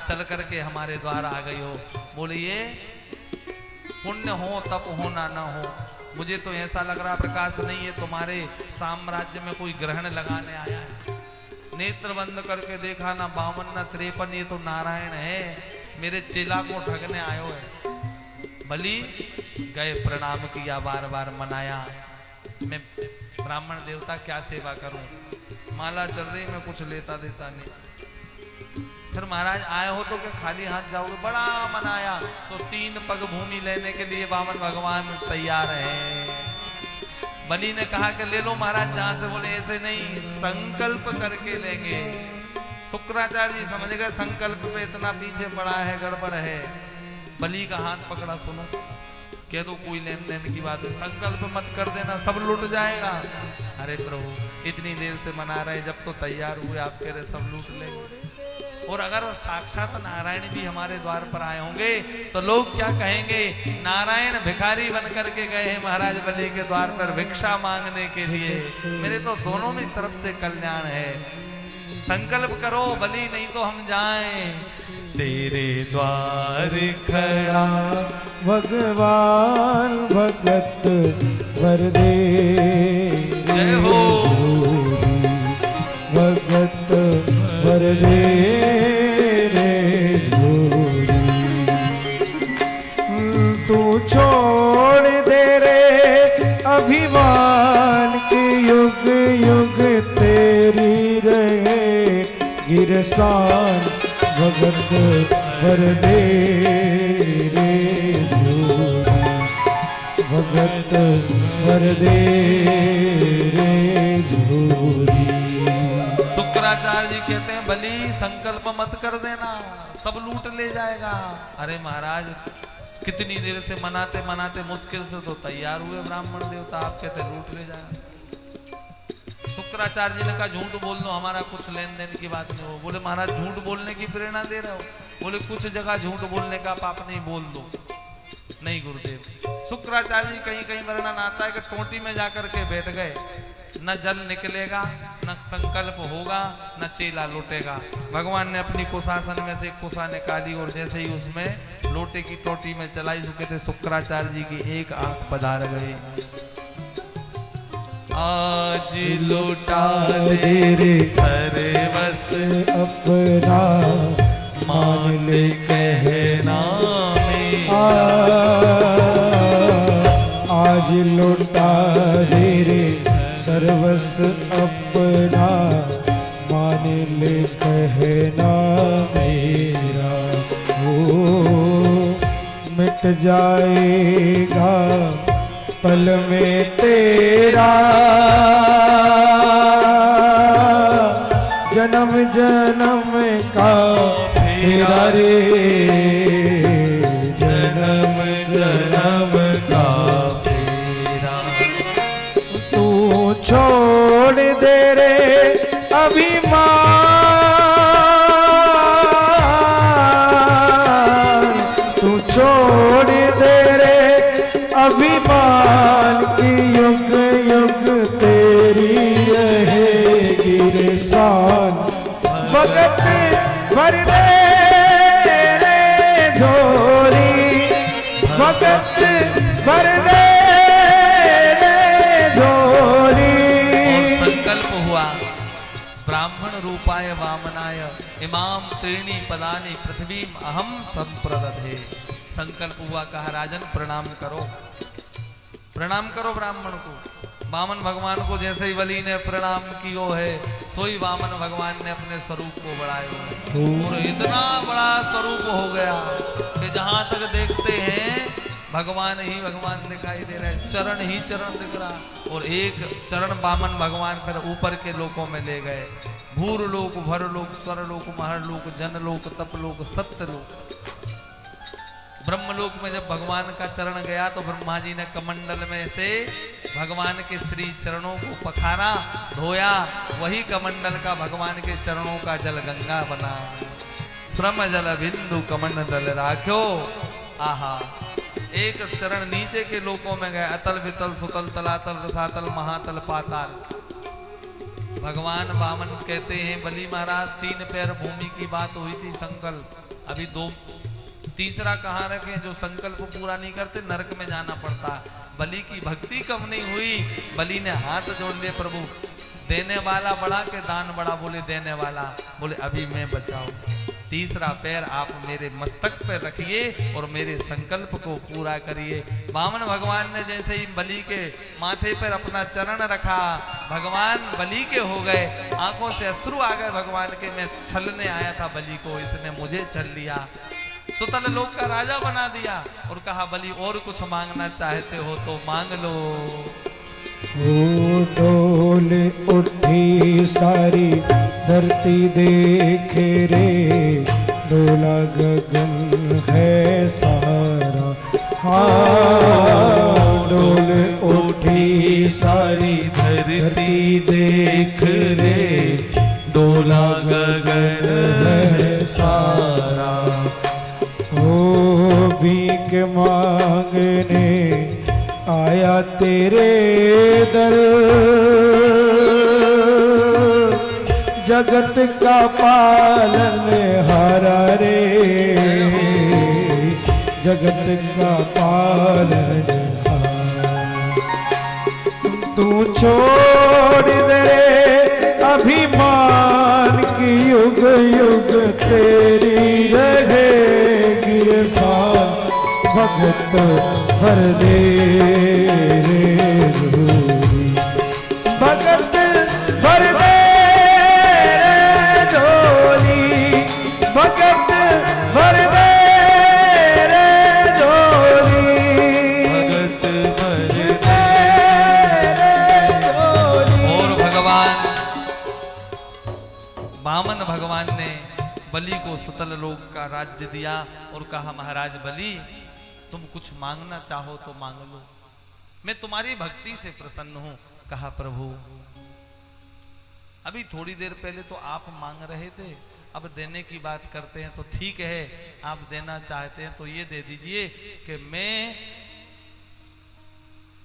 चल करके हमारे द्वार आ गई हो। बोलिए पुण्य हो तप हो ना हो, मुझे तो ऐसा लग रहा प्रकाश नहीं है, तुम्हारे साम्राज्य में कोई ग्रहण लगाने आया है। नेत्र बंद करके देखा, ना 52 ना 53, ये तो नारायण है, मेरे चेला को ठगने आयो है। बलि गए, प्रणाम किया, बार बार मनाया, मैं ब्राह्मण देवता क्या सेवा करूं, माला चल रही, मैं कुछ लेता देता नहीं। फिर महाराज आए हो तो क्या खाली हाथ जाओगे, बड़ा मनाया। तो 3 पग भूमि लेने के लिए वामन भगवान तैयार हैं। बलि ने कहा कि ले लो महाराज जहां से। बोले ऐसे नहीं, संकल्प करके लेंगे। शुक्राचार्य जी समझ गए संकल्प पे इतना पीछे पड़ा है, गड़बड़ है। बलि का हाथ पकड़ा, सुनो, कह दो कोई लेन देन की बात है, संकल्प मत कर देना, सब लूट जाएगा। अरे प्रभु इतनी देर से मना रहे, जब तो तैयार हुए आप कह रहे सब लूट लेंगे। और अगर साक्षात नारायण भी हमारे द्वार पर आए होंगे तो लोग क्या कहेंगे, नारायण भिखारी बन करके गए हैं महाराज बलि के द्वार पर भिक्षा मांगने के लिए। मेरे तो दोनों में तरफ से कल्याण है। संकल्प करो बलि, नहीं तो हम जाएं तेरे द्वार खड़ा भगवान भगत वर दे। जय हो भगत वर दे रे झूरी। तू छोड़ दे रे अभिमान की, युग युग तेरी रहे गिरसान। भगत वर दे रे झूरी, भगत वर दे रे झूरी। शुक्राचार्य जी कहते हैं, बलि संकल्प मत कर देना, सब लूट ले जाएगा। अरे महाराज कितनी देर से मनाते मनाते मुश्किल से तो तैयार हुए ब्राह्मण देवता, आप कहते लूट ले जाएगा। शुक्राचार्य जी ने कहा झूठ बोल दो, हमारा कुछ लेन देन की बात नहीं हो। बोले महाराज झूठ बोलने की प्रेरणा दे रहे हो। बोले कुछ जगह झूठ बोलने का पाप नहीं, बोल दो। नहीं गुरुदेव। शुक्राचार्य जी कहीं कहीं वर्णन आता है कि टोटी में जाकर के बैठ गए, न जल निकलेगा, न संकल्प होगा, न चेला लौटेगा। भगवान ने अपनी कुशासन में से कुशा निकाली और जैसे ही उसमें लोटे की टोटी में चलाई, तो कहते शुक्राचार्य जी की एक आंख पधार गई। आज लौटा दे रे सर्वस अपना, मान ले कहना आज लौटा दे रे सर्वस अपना, मान ले कहना मेरा। ओ मिट जाएगा पल में तेरा जन्म जन्म का फेरा रे, जन्म जन्म का फेरा। तू छोड़ दे रे अभिमान, तू छोड़ दे रे अभिमान की युग युग तेरी रहेगी रे शान। भगत भर दे रे झोली, भगत भर दे रे झोली। और संकल्प हुआ ब्राह्मण रूपाय वामनाय इमाम त्रीणि पदानि पृथ्वीम अहम संप्रदधे। संकल्प हुआ, कहा राजन प्रणाम करो, प्रणाम करो ब्राह्मण को। वामन भगवान को जैसे ही बलि ने प्रणाम कियो है, सोई वामन भगवान ने अपने स्वरूप को बढ़ाया और इतना बड़ा स्वरूप हो गया कि जहां तक देखते हैं भगवान ही भगवान दिखाई दे रहे, चरण ही चरण दिख रहा। और एक चरण वामन भगवान फिर ऊपर के लोकों में ले गए, भूर लोक, भर लोक, स्वर लोक, महर लोक, जन लोक, तप लोक, सत्य लोक। ब्रह्मलोक में जब भगवान का चरण गया तो ब्रह्मा जी ने कमंडल में से भगवान के श्री चरणों को पखारा, धोया, वही कमंडल का भगवान के चरणों का जल गंगा बना। श्रम जल बिंदु कमंडल राख्यो। आहा, एक चरण नीचे के लोकों में गए, अतल वितल सुतल तलातल रसातल महातल पाताल। भगवान वामन कहते हैं, बलि महाराज 3 पैर भूमि की बात हुई थी संकल्प, अभी 2 तीसरा कहाँ रखे? जो संकल्प पूरा नहीं करते नरक में जाना पड़ता। बलि की भक्ति कम नहीं हुई, बलि ने हाथ जोड़ लिए, प्रभु देने वाला बड़ा के दान बड़ा? बोले देने वाला। बोले अभी मैं बचाऊं। तीसरा पैर आप मेरे मस्तक पर रखिए और मेरे संकल्प को पूरा करिए। वामन भगवान ने जैसे ही बलि के माथे पर अपना चरण रखा, भगवान बलि के हो गए, आंखों से अश्रु आ गए भगवान के। मैं छलने आया था बलि को, इसने मुझे छल लिया, सुतल लोक का राजा बना दिया। और कहा बलि और कुछ मांगना चाहते हो तो मांग लो। ओ डोल उठी सारी धरती देख रे, डोला गगन है सारा। हाँ, डोल उठी सारी धरती देख रे, डोला गगन है सारा। ओ भीख मांगने आया तेरे दर, जगत का पालन हारा रे, जगत का पालन हारा। तू छोड़ दे अभिमान की युग युग तेरी रहेगी शान। भगत भर दे रे झोली, भगत भर दे रे झोली, भगत भर दे रे झोली, भगत भर दे रे झोली। और भगवान वामन भगवान ने बलि को सुतल लोक का राज्य दिया और कहा महाराज बलि तुम कुछ मांगना चाहो तो मांग लो, मैं तुम्हारी भक्ति से प्रसन्न हूं। कहा प्रभु अभी थोड़ी देर पहले तो आप मांग रहे थे, अब देने की बात करते हैं तो ठीक है, आप देना चाहते हैं तो ये दे दीजिए कि मैं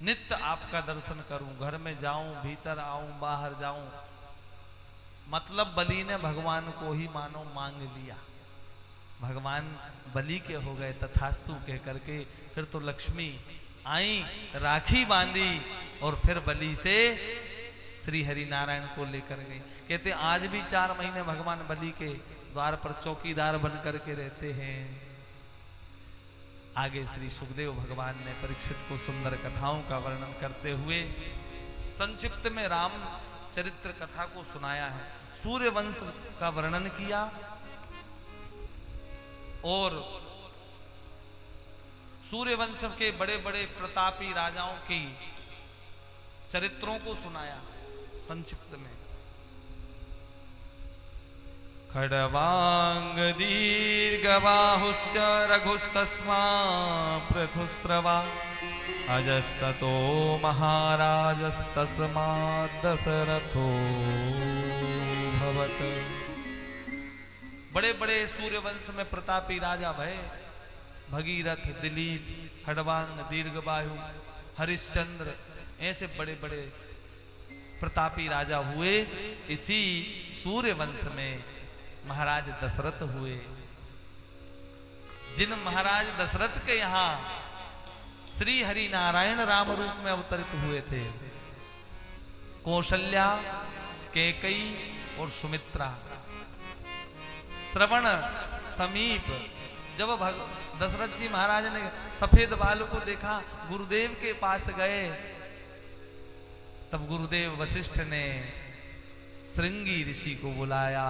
नित्य आपका दर्शन करूं, घर में जाऊं, भीतर आऊं, बाहर जाऊं। मतलब बलि ने भगवान को ही मानो मांग लिया, भगवान बलि के हो गए तथास्तु कह करके। फिर तो लक्ष्मी आई, राखी बांधी और फिर बलि से श्री हरि नारायण को लेकर गई। कहते आज भी 4 महीने भगवान बलि के द्वार पर चौकीदार बन करके रहते हैं। आगे श्री सुखदेव भगवान ने परीक्षित को सुंदर कथाओं का वर्णन करते हुए संक्षिप्त में राम चरित्र कथा को सुनाया है। सूर्य वंश का वर्णन किया और सूर्यवंश के बड़े बड़े प्रतापी राजाओं की चरित्रों को सुनाया संक्षिप्त में। खड्वांग दीर्घबाहुश्च रघुस्तस्मा पृथुस्रवा अजस्ततो महाराजस्तस्मात् दशरथो भवत्। बड़े बड़े सूर्यवंश में प्रतापी राजा भय, भगीरथ, दिलीप, खड्वांग, दीर्घबाहु, हरिश्चंद्र, ऐसे बड़े बड़े प्रतापी राजा हुए। इसी सूर्यवंश में महाराज दशरथ हुए। जिन महाराज दशरथ के यहाँ श्री हरि नारायण राम रूप में अवतरित हुए थे, कौशल्या, कैकेयी और सुमित्रा। श्रवण समीप जब दशरथ जी महाराज ने सफेद बाल को देखा, गुरुदेव के पास गए, तब गुरुदेव वशिष्ठ ने श्रृंगी ऋषि को बुलाया।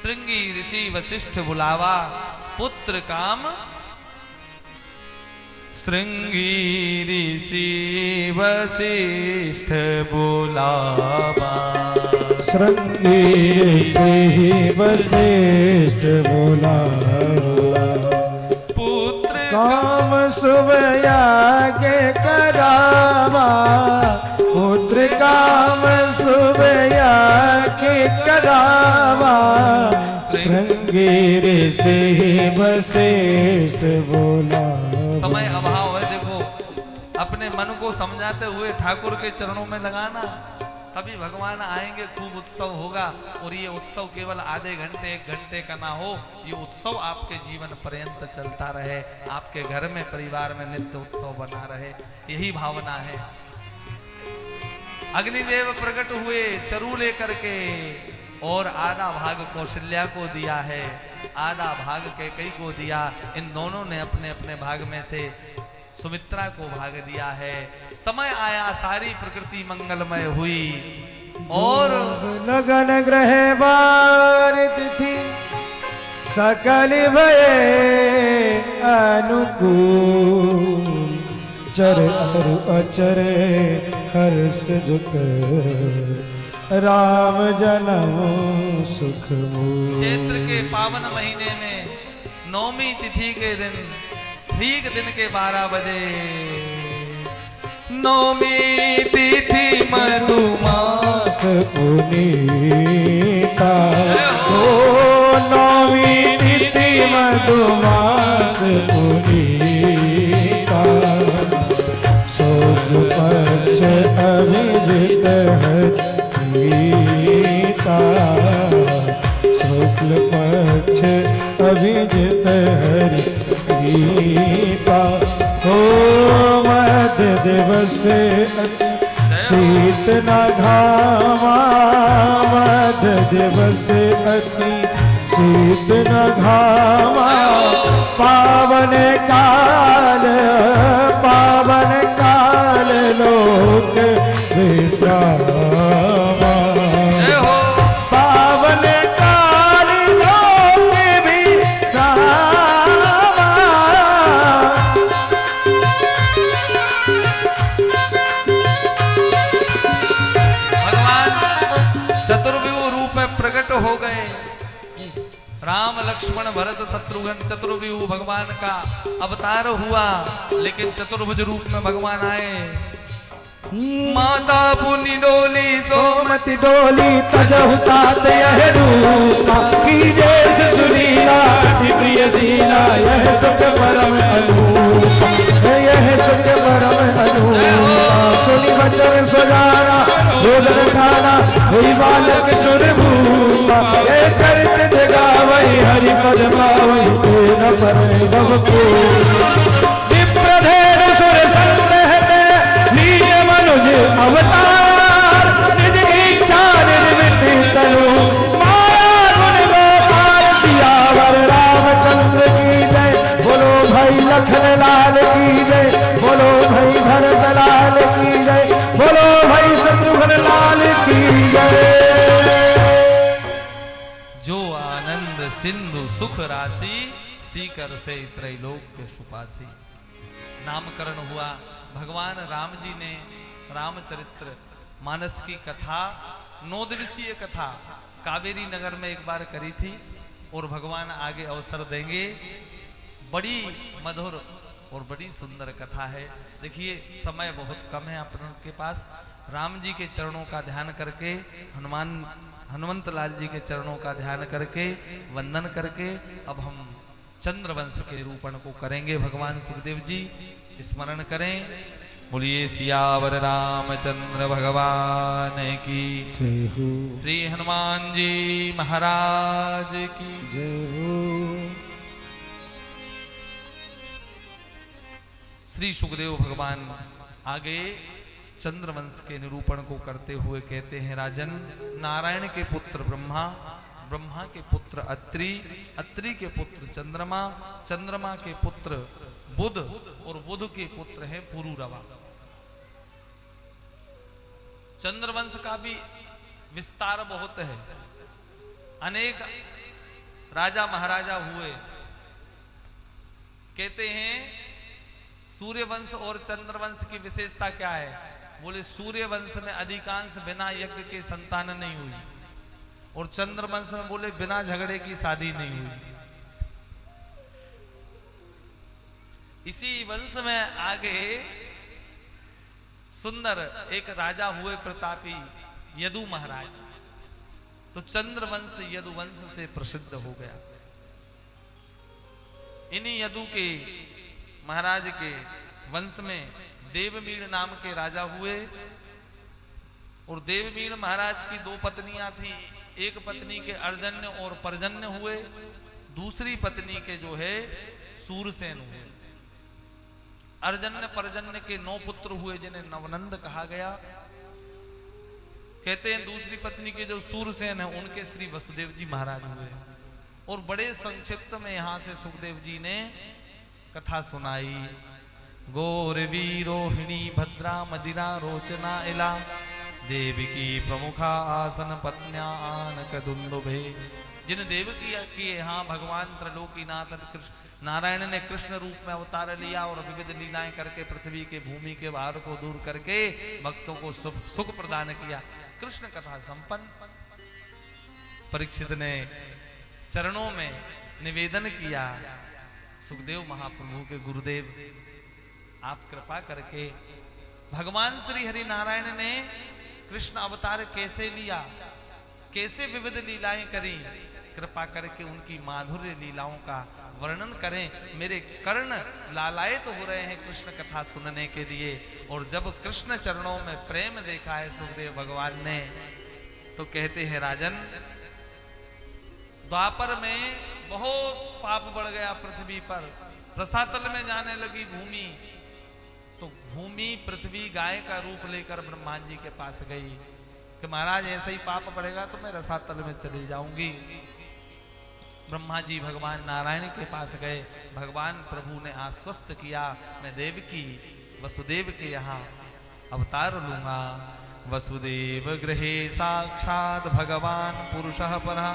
श्रृंगी ऋषि वशिष्ठ बुलावा, पुत्र काम। श्रृंगी ऋषि वशिष्ठ बुलावा, श्रृंगी ऋषि वशिष्ठ बुलावा। पुत्र काम शुभ याज्ञ करावा, पुत्र काम शुभ याज्ञ करावा। श्रृंगी ऋषि वशिष्ठ बुलावा। समय अभाव है, देखो अपने मन को समझाते हुए ठाकुर के चरणों में लगाना, तभी भगवान आएंगे, खूब उत्सव होगा। और ये उत्सव केवल आधे घंटे 1 घंटे का ना हो, ये उत्सव आपके जीवन पर्यंत चलता रहे, आपके घर में परिवार में नित्य उत्सव बना रहे, यही भावना है। अग्निदेव प्रकट हुए चरु लेकर के, और आधा भाग कौशल्या को दिया है, आधा भाग कैकेयी को दिया। इन दोनों ने अपने अपने भाग में से सुमित्रा को भाग दिया है। समय आया, सारी प्रकृति मंगलमय हुई, और लगन ग्रह बार तिथि सकल भये अनुकूल। चर अरु अचर हर्ष जुत राम जन्म सुख मूल। चैत्र के पावन महीने में नौमी तिथि के दिन, ठीक दिन के 12 बजे, नौमी तिथि मधुमास पुनीता। ओ नौमी तिथि मधुमास पुनीता। शुक्ल पक्ष अभिजित हरिता। शुक्ल पक्ष अभिजित हरिता। हो मध्य दिवस शीत न घामा। मध्य दिवस अति शीत न घामा। पावन काल लोक विश्रामा। पावन काल लोक विश्रामा। भगवान चतुर्व्यूह रूप में प्रकट हो गए। राम लक्ष्मण भरत शत्रुघ्न चतुर्व्यूह भगवान का अवतार हुआ, लेकिन चतुर्भुज रूप में भगवान आए। माता पुनि डोली सोमति डोली तजहु तात यह रूपा। कीजे सुनीला प्रिय सीला यह सुख परम अनूपा। यह सुख परम अनूपा। सुनि वचन सुजाना बोलन खाना हुई बालक सुर भूपा। ये चरित जगावई हरि पद पावई तेन पर भव को। विप्रधेनु सुर संदेहते लीन मनुज अवतार। निज इच्छा निर्मित तनु माया गुण गोपाल। सियावर रामचंद्र की जय। बोलो भाई लखन लाल की जय। बोलो भाई भरत लाल की जय। बोलो भाई शत्रुघ्न लाल की जय। जो आनंद सिंधु सुख राशि सीकर से त्रैलोक के सुपासी। नामकरण हुआ। भगवान राम जी ने रामचरित्र मानस की कथा, 9 दिवसीय कथा कावेरी नगर में एक बार करी थी और भगवान आगे अवसर देंगे। बड़ी मधुर और बड़ी सुंदर कथा है। देखिए समय बहुत कम है अपन के पास। राम जी के चरणों का ध्यान करके, हनुमंत लाल जी के चरणों का ध्यान करके, वंदन करके अब हम चंद्रवंश के निरूपण को करेंगे। भगवान सुखदेव जी स्मरण करें। बोलिए सियावर रामचंद्र भगवान की जय हो। श्री हनुमान जी महाराज की जय हो। श्री सुखदेव भगवान आगे चंद्रवंश के निरूपण को करते हुए कहते हैं, राजन, नारायण के पुत्र ब्रह्मा, ब्रह्मा के पुत्र अत्रि, अत्रि के पुत्र चंद्रमा, चंद्रमा के पुत्र बुध और बुध के पुत्र है पुरुरवा। चंद्रवंश का भी विस्तार बहुत है। अनेक राजा महाराजा हुए। कहते हैं सूर्यवंश और चंद्रवंश की विशेषता क्या है? बोले सूर्यवंश में अधिकांश बिना यज्ञ के संतान नहीं हुई और चंद्रवंश में बोले बिना झगड़े की शादी नहीं हुई। इसी वंश में आगे सुंदर एक राजा हुए प्रतापी यदु महाराज। तो चंद्रवंश यदुवंश से प्रसिद्ध हो गया। इन्हीं यदु के महाराज के वंश में देवमीण नाम के राजा हुए और देवमीण महाराज की 2 पत्नियां थी। एक पत्नी के अर्जन्य और पर्जन्य हुए, दूसरी पत्नी के जो है सूरसेन हुए। अर्जन्य पर्जन्य के 9 पुत्र हुए जिन्हें नवनंद कहा गया। कहते हैं दूसरी पत्नी के जो सूरसेन है उनके श्री वसुदेव जी महाराज हुए। और बड़े संक्षिप्त में यहां से सुखदेव जी ने कथा सुनाई। गौरवी रोहिणी भद्रा मदिरा रोचना इला, देवकी प्रमुखा आसन पत्न्या आनक दुंदुभे। जिन देवकी के यहाँ भगवान त्रैलोकीनाथ कृष्ण नारायण ने कृष्ण रूप में अवतार लिया और विविध लीलाएं करके पृथ्वी के भूमि के भार को दूर करके भक्तों को सुख प्रदान किया। कृष्ण कथा संपन्न। परीक्षित ने चरणों में निवेदन किया, सुखदेव महाप्रभु के गुरुदेव आप कृपा करके भगवान श्री हरि नारायण ने कृष्ण अवतार कैसे लिया, कैसे विविध लीलाएं करी, कृपा करके उनकी माधुर्य लीलाओं का वर्णन करें। मेरे कर्ण लालायित हो रहे हैं कृष्ण कथा सुनने के लिए। और जब कृष्ण चरणों में प्रेम देखा है सुखदेव भगवान ने तो कहते हैं, राजन, द्वापर में बहुत पाप बढ़ गया पृथ्वी पर, रसातल में जाने लगी भूमि। तो भूमि पृथ्वी गाय का रूप लेकर ब्रह्मा जी के पास गई कि महाराज ऐसे ही पाप बढ़ेगा तो मैं रसातल में चली जाऊंगी। ब्रह्मा जी भगवान नारायण के पास गए। भगवान प्रभु ने आश्वस्त किया, मैं देवकी वसुदेव के यहाँ अवतार लूंगा। वसुदेव गृहे साक्षात भगवान पुरुषः परः,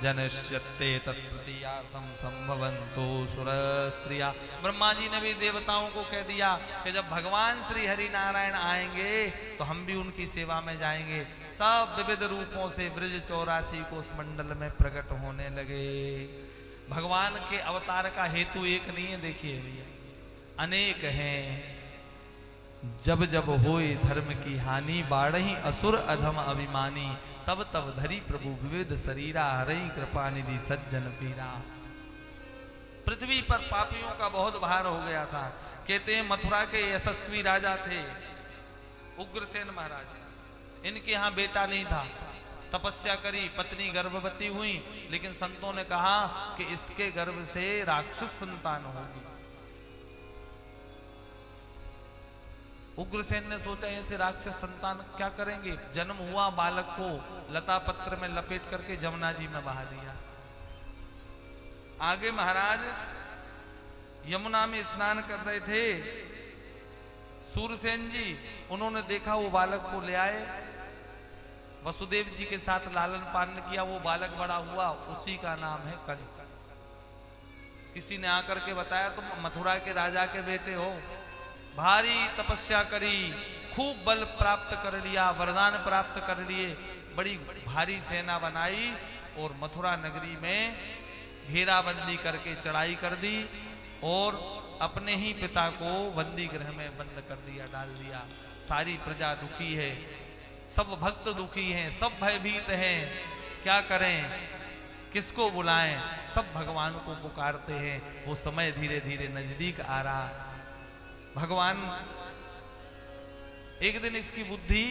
जनश्यते तत्प्रतीयार्थम संभवन्तो सुर स्त्रिया। ब्रह्मा जी ने भी देवताओं को कह दिया कि जब भगवान श्री हरि नारायण आएंगे तो हम भी उनकी सेवा में जाएंगे। सब विविध रूपों से ब्रज 84 कोस मंडल में प्रकट होने लगे। भगवान के अवतार का हेतु एक नहीं है, देखिए भैया, अनेक हैं। जब जब होए धर्म की हानि, बाढ़ही असुर अधम अभिमानी, तब तब धरी प्रभु विविध शरीरा, हरई कृपा निधि सज्जन पीरा। पृथ्वी पर पापियों का बहुत भार हो गया था। कहते हैं मथुरा के यशस्वी राजा थे उग्रसेन महाराज। इनके यहाँ बेटा नहीं था, तपस्या करी, पत्नी गर्भवती हुई, लेकिन संतों ने कहा कि इसके गर्भ से राक्षस संतान होगी। उग्रसेन ने सोचा ऐसे राक्षस संतान क्या करेंगे। जन्म हुआ, बालक को लता पत्र में लपेट करके जमुना जी में बहा दिया। आगे महाराज यमुना में स्नान कर रहे थे सूरसेन जी, उन्होंने देखा वो बालक को ले आए, वसुदेव जी के साथ लालन पालन किया। वो बालक बड़ा हुआ, उसी का नाम है कंस। किसी ने आकर के बताया तुम मथुरा के राजा के बेटे हो, भारी तपस्या करी, खूब बल प्राप्त कर लिया, वरदान प्राप्त कर लिए, बड़ी भारी सेना बनाई और मथुरा नगरी में घेराबंदी करके चढ़ाई कर दी और अपने ही पिता को बंदी गृह में बंद कर दिया, डाल दिया। सारी प्रजा दुखी है, सब भक्त दुखी हैं, सब भयभीत हैं, क्या करें, किसको बुलाएं, सब भगवान को पुकारते हैं। वो समय धीरे धीरे नजदीक आ रहा। भगवान एक दिन इसकी बुद्धि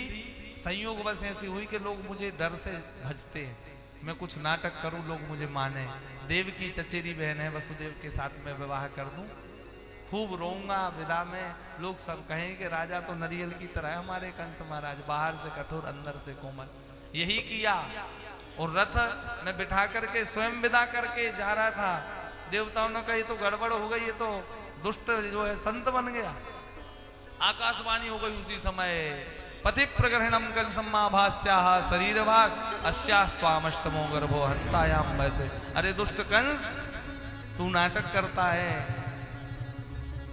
संयोग बस ऐसी हुई कि लोग मुझे डर से भजते हैं, मैं कुछ नाटक करूं लोग मुझे माने, देव की चचेरी बहन है वसुदेव के साथ में विवाह कर दूं, खूब रोऊंगा विदा में, लोग सब कहें कि राजा तो नरियल की तरह है हमारे कंस महाराज, बाहर से कठोर अंदर से कोमल। यही किया और रथ में बिठा करके स्वयं विदा करके जा रहा था। देवताओं ने कहा ये तो गड़बड़ हो गई, ये तो दुष्ट जो है संत बन गया। आकाशवाणी हो गई उसी समय, पति प्रग्रहणम कंसमाभास्याः शरीर भाग अस्या स्वामष्टमो गर्भो हत्तायाम वैसे। अरे दुष्ट कंस, तू नाटक करता है,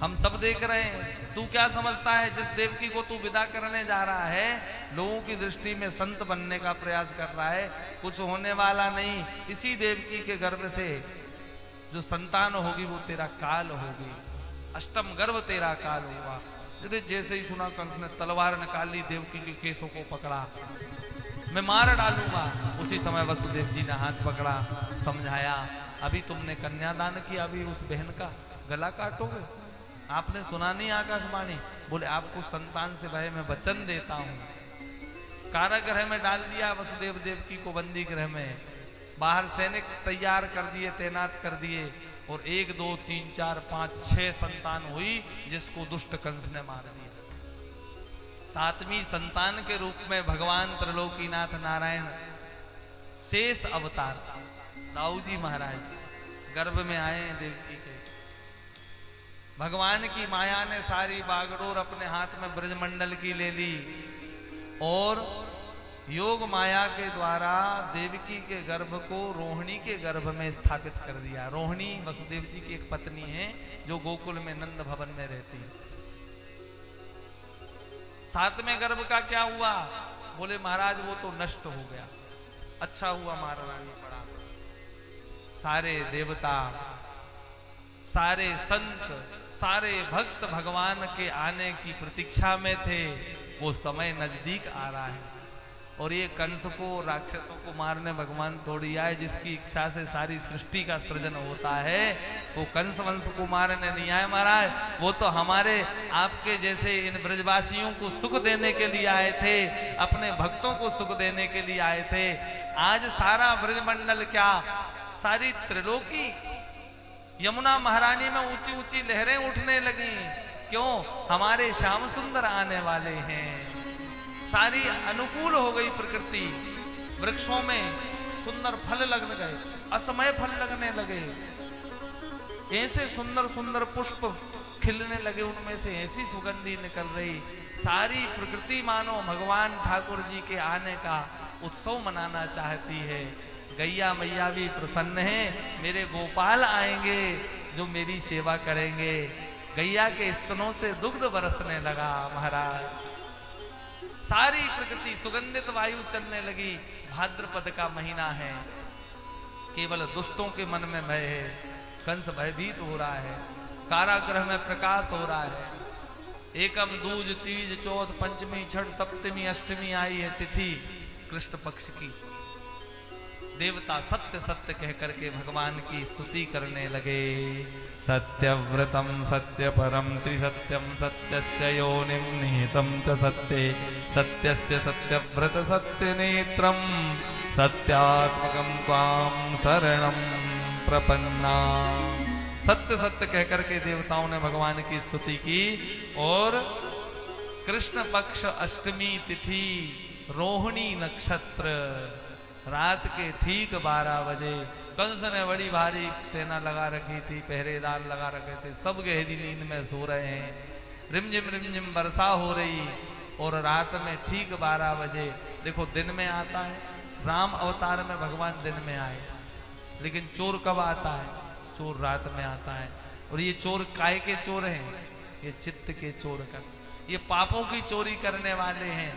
हम सब देख रहे हैं, तू क्या समझता है जिस देवकी को तू विदा करने जा रहा है, लोगों की दृष्टि में संत बनने का प्रयास कर रहा है, कुछ होने वाला नहीं। इसी देवकी के गर्भ से जो संतान होगी वो तेरा काल होगी, अष्टम गर्भ तेरा काल होगा। जैसे ही सुना कंस ने तलवार निकाल ली, देवकी के केसों को पकड़ा, मैं मार डालूंगा। उसी समय वसुदेव जी ने हाथ पकड़ा, समझाया अभी तुमने कन्यादान किया, अभी उस बहन का गला काटोगे, आपने सुना नहीं आकाशवाणी? बोले आपको संतान से भय मैं वचन देता हूं। कारागृह में डाल दिया वसुदेव देवकी को, बंदी गृह में, बाहर सैनिक तैयार कर दिए, तैनात कर दिए, और 1 2 3 4 5 6 संतान हुई जिसको दुष्ट कंस ने मार दिया। 7वीं संतान के रूप में भगवान त्रिलोकीनाथ नारायण शेष अवतार दाऊ जी महाराज गर्भ में आए देवकी के। भगवान की माया ने सारी बागडोर अपने हाथ में ब्रजमंडल की ले ली और योग माया के द्वारा देवकी के गर्भ को रोहिणी के गर्भ में स्थापित कर दिया। रोहिणी वसुदेव जी की एक पत्नी है जो गोकुल में नंद भवन में रहती है। 7वें गर्भ का क्या हुआ? बोले महाराज वो तो नष्ट हो गया। अच्छा हुआ महाराज पड़ा। सारे देवता, सारे संत, सारे भक्त भगवान के आने की प्रतीक्षा में थे। वो समय नजदीक आ रहा है और ये कंस को, राक्षसों को मारने भगवान थोड़ी आए। जिसकी इच्छा से सारी सृष्टि का सृजन होता है वो कंस वंश को मारने नहीं आए महाराज। वो तो हमारे आपके जैसे इन ब्रजवासियों को सुख देने के लिए आए थे, अपने भक्तों को सुख देने के लिए आए थे। आज सारा ब्रजमंडल क्या, सारी त्रिलोकी यमुना महारानी में ऊंची ऊंची लहरें उठने लगी। क्यों? हमारे श्याम सुंदर आने वाले हैं। सारी अनुकूल हो गई प्रकृति। वृक्षों में सुंदर फल लगने गए, असमय फल लगने लगे, ऐसे सुंदर सुंदर पुष्प खिलने लगे, उनमें से ऐसी सुगंधी निकल रही। सारी प्रकृति मानो भगवान ठाकुर जी के आने का उत्सव मनाना चाहती है। गैया मैया भी प्रसन्न है, मेरे गोपाल आएंगे जो मेरी सेवा करेंगे। गैया के स्तनों से दुग्ध बरसने लगा महाराज। सारी प्रकृति सुगंधित वायु चलने लगी। भाद्रपद का महीना है, केवल दुष्टों के मन में भय है। कंस भयभीत हो रहा है, कारागृह में प्रकाश हो रहा है। एकम दूज तीज चौथ पंचमी छठ सप्तमी अष्टमी आई है तिथि कृष्ण पक्ष की। देवता सत्य सत्य कह करके भगवान की स्तुति करने लगे। सत्यव्रतम सत्य परम त्रिसत्यम सत्यस्य योनिम निहितम च सत्ये सत्यस्य सत्यव्रत सत्य नेत्रम सत्यात्मकम त्वाम शरणम प्रपन्ना। सत्य सत्य कह करके देवताओं ने भगवान की स्तुति की। और कृष्ण पक्ष अष्टमी तिथि रोहिणी नक्षत्र रात के ठीक 12 बजे कंस ने बड़ी भारी सेना लगा रखी थी, पहरेदार लगा रखे थे, सब गहरी नींद में सो रहे हैं। रिमझिम वर्षा हो रही और रात में ठीक 12 बजे, देखो दिन में आता है, राम अवतार में भगवान दिन में आए, लेकिन चोर कब आता है? चोर रात में आता है। और ये चोर काय के चोर हैं? ये चित्त के चोर कर, ये पापों की चोरी करने वाले हैं।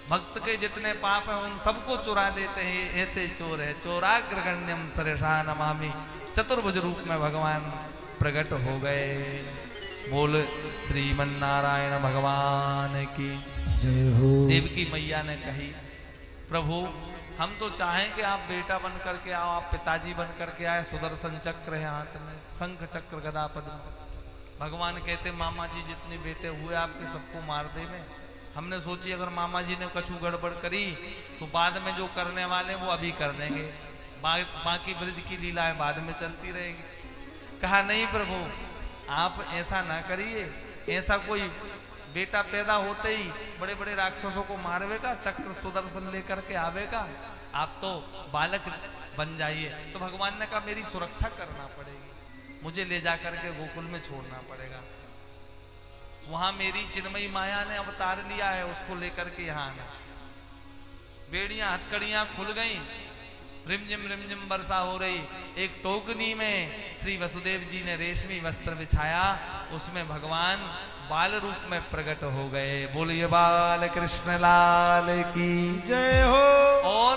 भक्त के जितने पाप हैं उन सबको चुरा देते हैं, ऐसे चोर है। चोराग्रगण्यम सरेशा नमामि, चतुर्भुज रूप में भगवान प्रकट हो गए। बोल श्रीमन्नारायण भगवान की जय हो। देवकी मैया ने कही, प्रभु हम तो चाहें कि आप बेटा बन करके आओ, आप पिताजी बन करके आए, सुदर्शन चक्र है हाथ में, शंख चक्र गदा पद्म। भगवान कहते मामा जी जितने बेटे हुए आपके सबको मार दे में। हमने सोची अगर मामा जी ने कछु गड़बड़ करी तो बाद में जो करने वाले वो अभी कर देंगे, बाकी ब्रज की लीलाएं बाद में चलती रहेगी। कहा नहीं प्रभु आप ऐसा ना करिए, ऐसा कोई बेटा पैदा होते ही बड़े बड़े राक्षसों को मारवेगा, चक्र सुदर्शन लेकर के आवेगा, आप तो बालक बन जाइए। तो भगवान ने कहा मेरी सुरक्षा करना पड़ेगी, मुझे ले जाकर के गोकुल में छोड़ना पड़ेगा। वहां मेरी चिन्मयी माया ने अवतार लिया है, उसको लेकर के यहाँ आना। बेड़ियां हथकड़ियां खुल गई, रिमझिम वर्षा हो रही। एक टोकनी में श्री वसुदेव जी ने रेशमी वस्त्र बिछाया, उसमें भगवान बाल रूप में प्रकट हो गए। बोलिए बाल कृष्ण लाल की जय हो। और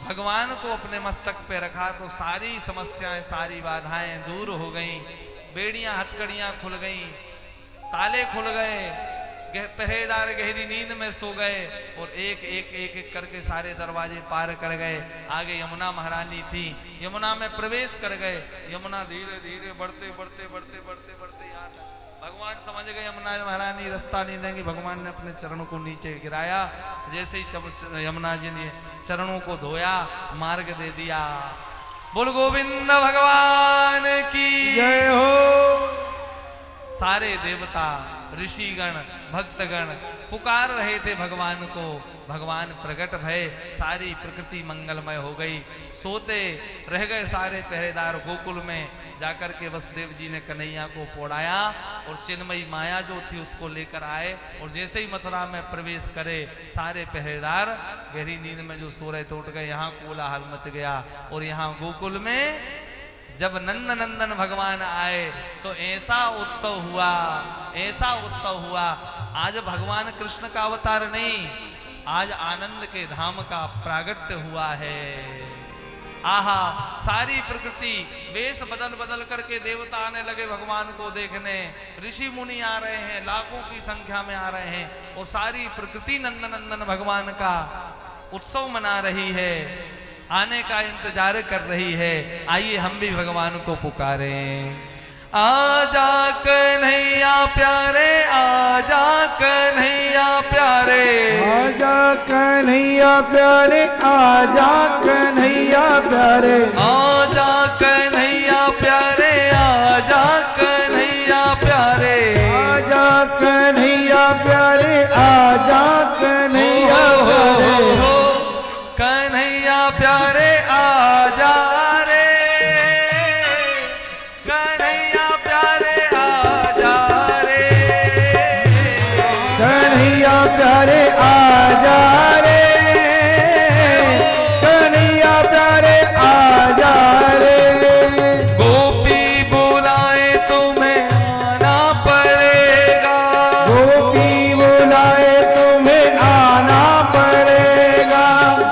भगवान को अपने मस्तक पे रखा तो सारी समस्याएं सारी बाधाएं दूर हो गईं। बेड़ियां हथकड़ियां खुल गईं, ताले खुल गए, पहरेदार गहरी नींद में सो गए और एक एक एक एक करके सारे दरवाजे पार कर गए। आगे यमुना महारानी थी, यमुना में प्रवेश कर गए। यमुना धीरे धीरे बढ़ते बढ़ते बढ़ते बढ़ते बढ़ते यहाँ भगवान समझ गए यमुना महारानी रास्ता नहीं देंगी। भगवान ने अपने चरणों को नीचे गिराया, जैसे ही यमुना जी ने चरणों को धोया मार्ग दे दिया। बोल गोविंद भगवान की जय हो। सारे देवता ऋषिगण भक्तगण पुकार रहे थे भगवान को, भगवान प्रकट भय, सारी प्रकृति मंगलमय हो गई। सोते रह गए सारे पहरेदार गोकुल में। जाकर के वसुदेव जी ने कन्हैया को पोड़ाया और चिन्मयी माया जो थी उसको लेकर आए। और जैसे ही मथुरा में प्रवेश करे सारे पहरेदार गहरी नींद में जो सो रहे थे उठ गए। यहाँ कोलाहल मच गया। और यहाँ गोकुल में जब नंद नंदन भगवान आए तो ऐसा उत्सव हुआ, ऐसा उत्सव हुआ। आज भगवान कृष्ण का अवतार नहीं, आज आनंद के धाम का प्रागट्य हुआ है। आहा, सारी प्रकृति वेश बदल बदल करके देवता आने लगे भगवान को देखने। ऋषि मुनि आ रहे हैं, लाखों की संख्या में आ रहे हैं और सारी प्रकृति नंद नंदन भगवान का उत्सव मना रही है, आने का इंतजार कर रही है। आइए हम भी भगवान को पुकारें। आजा कन्हैया प्यारे, आजा कन्हैया प्यारे, आजा कन्हैया प्यारे, आजा कन्हैया प्यारे, आजा कन्हैया प्यारे, आजा कन्हैया प्यारे, आजा कन्हैया प्यारे, आजा कन्हैया प्यारे, कन्हैया प्यारे आजा रे, कन्हैया प्यारे आजा रे, कन्हैया प्यारे आजा रे, कन्हैया प्यारे आजा रे। गोपी बुलाए तुम्हें आना पड़ेगा, गोपी बुलाए तुम्हें आना पड़ेगा,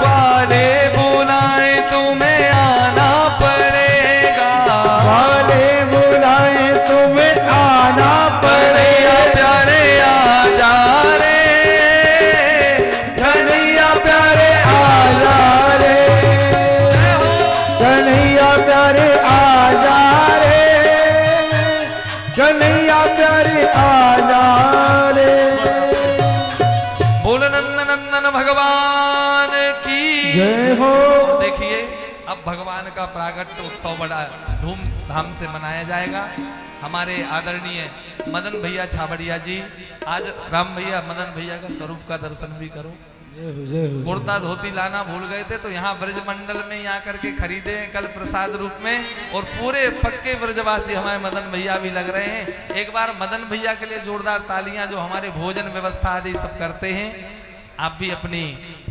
वाले बुलाए तुम्हें आना पड़ेगा, वाले बुलाए तुम्हें आना पड़ेगा। प्यारे आजा रे, कन्हैया प्यारे आजा रे, कन्हैया प्यारे आजा रे, कन्हैया प्यारे आजा रे। बोल नंद नंदन भगवान की जय हो। देखिए अब भगवान का प्रागट्य उत्सव बड़ा धूमधाम से मनाया जाएगा। हमारे आदरणीय मदन भैया छाबड़िया जी, आज राम भैया मदन भैया का स्वरूप का दर्शन भी करो। जय हो, जय हो। कुर्ता धोती लाना भूल गए थे तो यहाँ ब्रज मंडल में यहाँ करके खरीदे कल प्रसाद रूप में। और पूरे पक्के ब्रजवासी हमारे मदन भैया भी लग रहे हैं। एक बार मदन भैया के लिए जोरदार तालियां, जो हमारे भोजन व्यवस्था आदि सब करते हैं। आप भी अपनी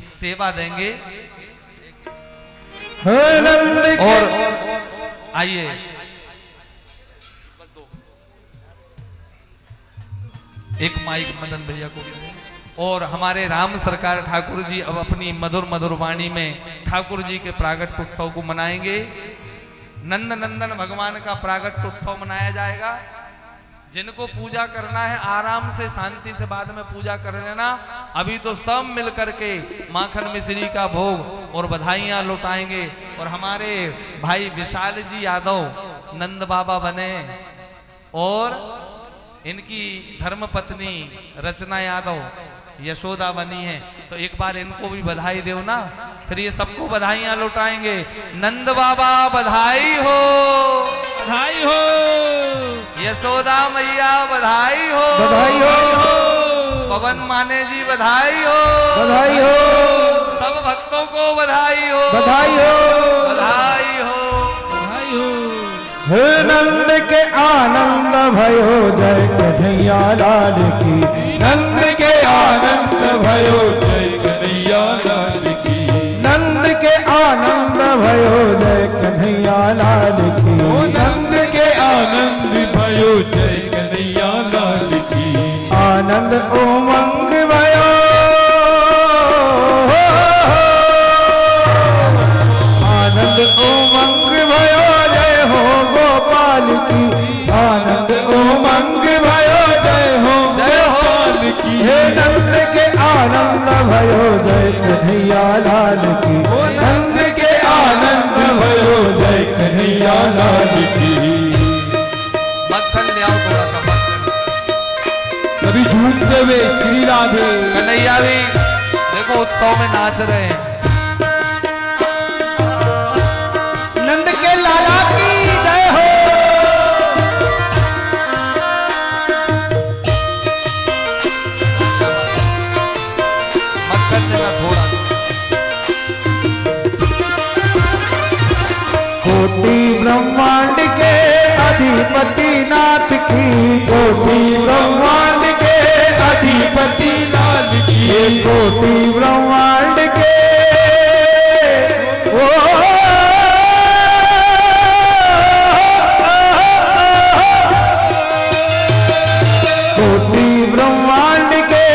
सेवा देंगे। और और आइए एक माइक मदन भैया को भी दें। और हमारे राम सरकार ठाकुर जी अब अपनी मधुर मधुर वाणी में ठाकुर जी के प्रागट उत्सव को मनाएंगे। नंद नंदन भगवान का प्रागट उत्सव मनाया जाएगा। जिनको पूजा करना है आराम से शांति से बाद में पूजा कर लेना। अभी तो सब मिल करके माखन मिश्री का भोग और बधाइयां लौटाएंगे। और हमारे भाई विशाल जी यादव नंद बाबा बने और इनकी धर्मपत्नी रचना यादव यशोदा बनी है। तो एक बार इनको भी बधाई दो ना, फिर ये सबको बधाइयां लौटाएंगे। नंद बाबा बधाई हो, बधाई हो। यशोदा मैया बधाई हो, बधाई हो, पवन माने जी बधाई हो, बधाई हो, सब भक्तों को बधाई हो, बधाई हो, बधाई हो, बधाई हो। हे नंद के आनंद भयो जय कन्हैया लाल की, नंद के आनंद भयो जय कन्हैया लाल की, नंद के आनंद भयो जय कन्हैया लाल की, नंद के आनंद भयो जय कन्हैया लाल की, आनंद उमंग भयो, आनंद उमंग भयो जय हो गोपाल की, आनंद उमंग भयो जय हो गोपाल की। हे नंद के आनंद भयो जय कन्हैया लाल की, नंद के आनंद भयो जय कन्हैया लाल की। मक्खन ले आओ थोड़ा सा मक्खन। सभी झूमते हुए श्री राधे कन्हैया भी देखो उत्सव में नाच रहे हैं। नंद के लाला की जय हो, मक्खन देना थोड़ा। कोटि ब्रह्मांड के अधिपति नाथ की, कोटि ब्रह्मांड के अधिपति लाल की, कोटि ब्रह्मांड के ओ कोटि ब्रह्मांड के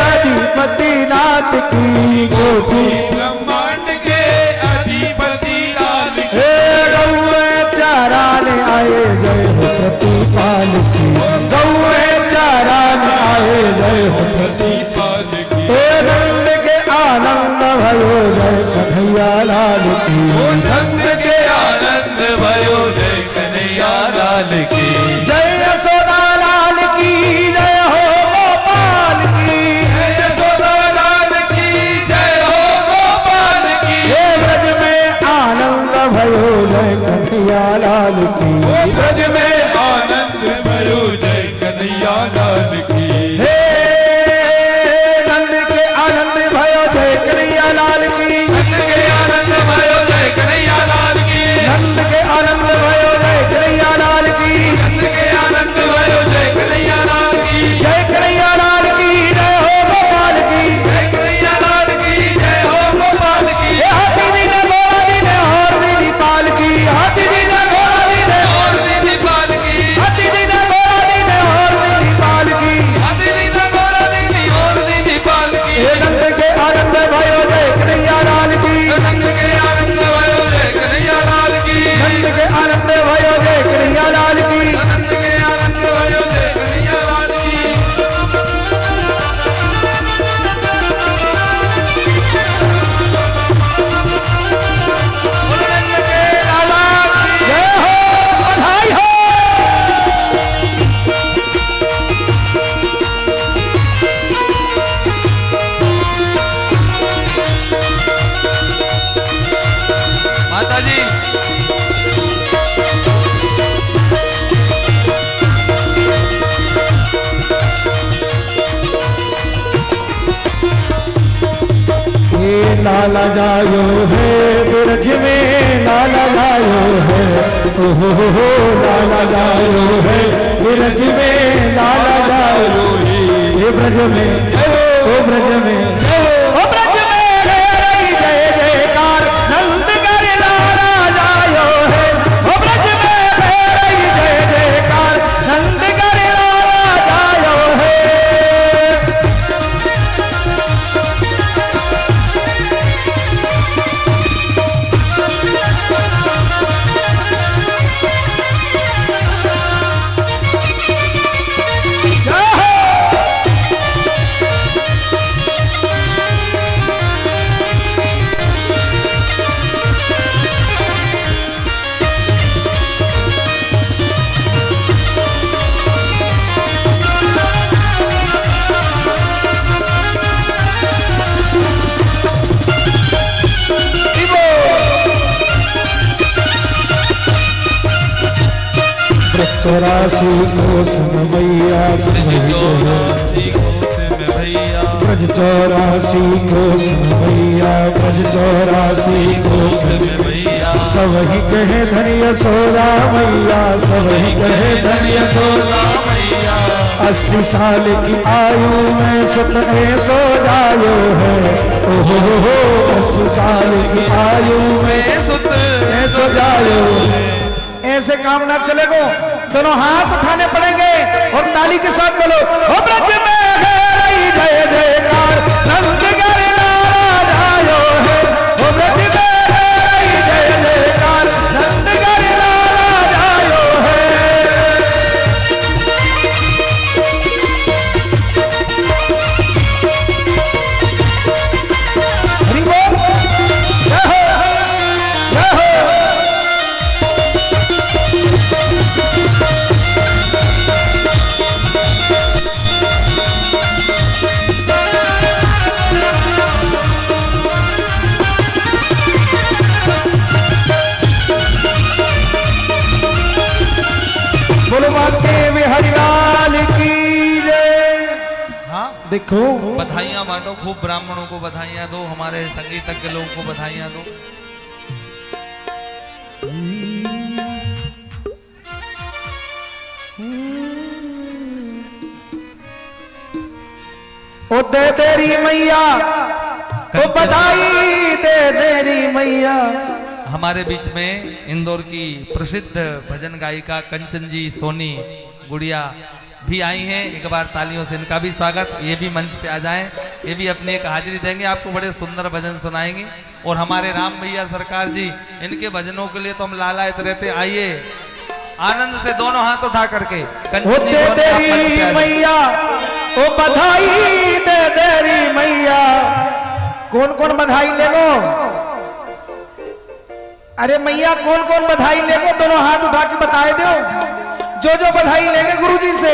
अधिपति नाथ की, कोटि ब्रह्मांड के अधिपति लाल की। हे गौए चाराने आए जय हो प्रतिपाल की, गौए चाराने आए जय हो प्रतिपाल की, हे नंद के आनंद भयो जय कन्हैया लाल की, नंद के आनंद भयो जय कन्हैया लाल की, जय यशोदा लाल की जय हो गोपाल की, जय यशोदा लाल की जय हो गोपाल की। हे ब्रज में आनंद भयो जय कन्हैया लाल की, ब्रज में आनंद भयो जय कन्हैया लाल की, हे नंद के आनंद भयो जय कन्हैया लाल की, नंद के आनंद भयो जय कन्हैया लाल की, नंद के आनंद भयो जय कन्हैया लाल की, नंद के आनंद भयो जय कन्हैया लाल की, जय कन्हैया लाल की जय हो गोपाल की, जय कन्हैया लाल की जय हो गोपाल की। हे हाथी दीने घोड़ा दीने और दीदी पाल की, हाथी दीने घोड़ा दीने और दीदी पाल की, हाथी दीने घोड़ा दीने और दीदी पाल की, हाथी दीना घोड़ा दीदी और दीदी पाल की, हे नंद के आनंद भयो जय कन्हैया लाल की, नंद के आनंद भयो जय कन्हैया लाल की, नंद के आनंद भयो जय कन्हैया लाल की, नंद के आनंद भयो जय कन्हैया लाल की। नंद के लाला की जय हो बधाई हो। माता जी ये लाला जायो है ब्रज में, लाला जायो है, हो लाला जायो है ब्रज में, लाला जायो है ये ब्रज में, ओ ब्रज में, ओ ब्रज में जय जय जयकार नंद कर लाला जायो है, ओ ब्रज में जय जय जयकार नंद कर लाला जायो है। चौरासी कोस में मैया चौरासी कोस में भैया ब्रज चौरासी कोस में मैया ब्रज चौरासी कोस में भैया सब ही कहे धन्य सोरा मैया सब ही कहे धन्य सोरा भैया 80 साल की आयु में सुतने सो जायो है ओहो 80 साल की आयु में सुतने सो जायो है। ऐसे काम ना चलेगो, दोनों हाथ उठाने पड़ेंगे और ताली के साथ बोलो ओ ब्रज में है जय जयकार नंद गर नाराज आयो है ओ ब्रज में है जय जयकार नंद गर नाराज आयो है। हरि बोल जय हो जय हो। बोलो बाके बिहारी लाल की जय। हाँ देखो बधाइयाँ बांटो, खूब ब्राह्मणों को बधाइयाँ दो, हमारे संगीतज्ञ लोगों को बधाइयाँ दो। ओ दे तेरी मैया ओ बधाई दे तेरी मैया। हमारे बीच में इंदौर की प्रसिद्ध भजन गायिका कंचन जी सोनी गुड़िया भी आई हैं। एक बार तालियों से इनका भी स्वागत। ये भी मंच पे आ जाएं, ये भी अपनी एक हाजिरी देंगे, आपको बड़े सुंदर भजन सुनाएंगे। और हमारे राम भैया सरकार जी, इनके भजनों के लिए तो हम लालायत रहते। आइए आनंद से दोनों हाथ उठा करके कंचन जी सोनी आप मंच पे आ जाएं। मैया ओ बधाई दे तेरी मैया। कौन कौन बधाई लेगो? अरे मैया कौन कौन बधाई लेगो? दोनों हाथ उठा के बताए दो। जो बधाई लेंगे गुरुजी से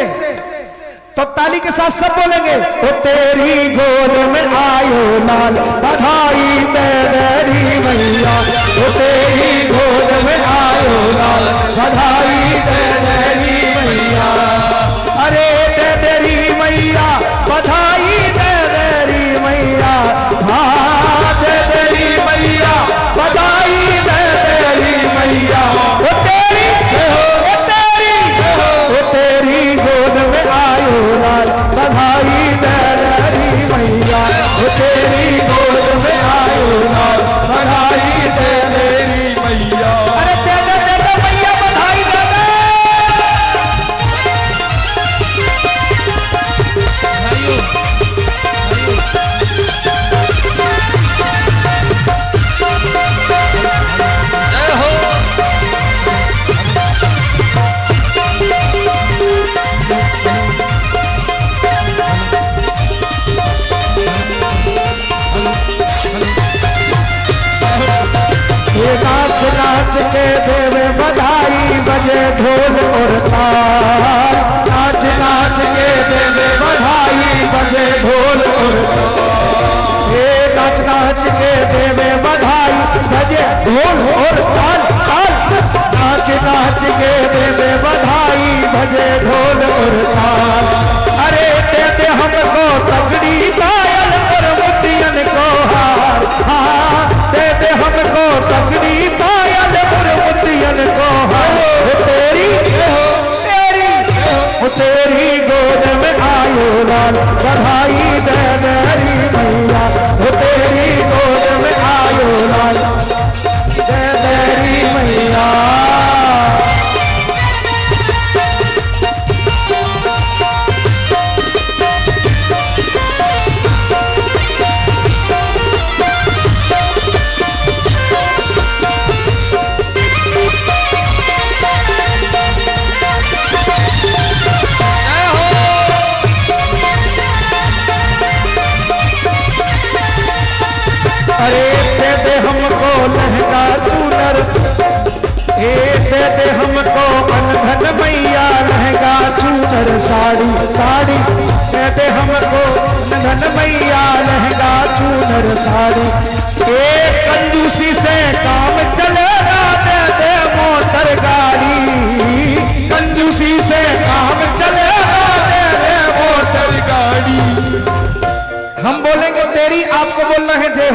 तो ताली के साथ सब बोलेंगे ओ तेरी गोद में आयो लाल बधाई दे तेरी मैया। ओ तेरी गोद में आयो लाल बधाई दे तेरी मैया। अरे दे तेरी मैया बधाई दे तेरी मैया। हाँ दे तेरी मैया बधाई दे तेरी मैया। ओ तेरी तेरी गोद में आयो लाल बधाई दे तेरी मैया। ओ तेरी गोद में आयो लाल बधाई दे तेरी मैया। अरे दे मैया बधाई दे दे। जय हो। ये नाच नाच के देवे बधाई बजे ढोल और ताल। नाच नाच के देवे बधाई बजे ढोल और ताल। ये नाच नाच के देवे बधाई बजे ढोल और ताल ताल। नाच नाच के देवे बधाई बजे ढोल और ताल। अरे दे हमको तगड़ी पायल और मुटियन को हार। हाँ दे हमको तगड़ी पायल और मुटियन को हार। तेरी तेरी गोद में आयो लाल बधाई दे तेरी मैया। तेरी गोद में आयो लाल दे तेरी मैया। अरे दे हमको लहंगा चूनर। दे हमको अनधन मैया लहंगा चूनर साड़ी साड़ी। दे हमको अनधन मैया लहंगा चूनर साड़ी। कंजूसी से काम चलेगा दे मोटर गाड़ी। कंजूसी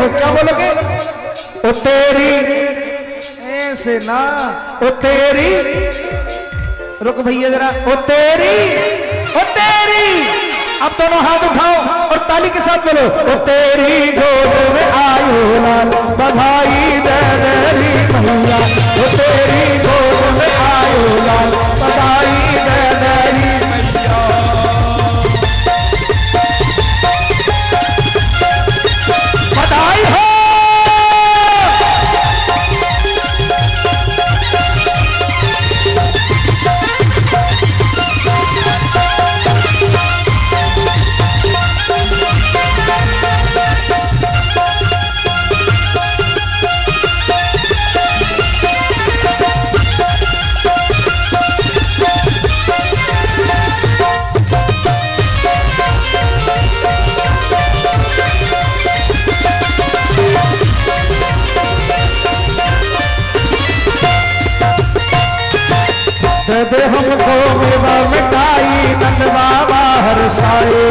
हो, क्या बोलोगे? ओ तेरी, ऐसे ना, ओ तेरी, रुक भैया जरा, ओ तेरी, ओ तेरी, अब दोनों हाथ उठाओ और ताली के साथ बोलो, ओ तेरी गोद में आयो लाल, बधाई दे रे मैया, ओ तेरी गोद में आयो लाल, बधाई दे रे मैया। बधाई हो। दे दे हमको मेवा मिठाई नंद बाबा हरसाए,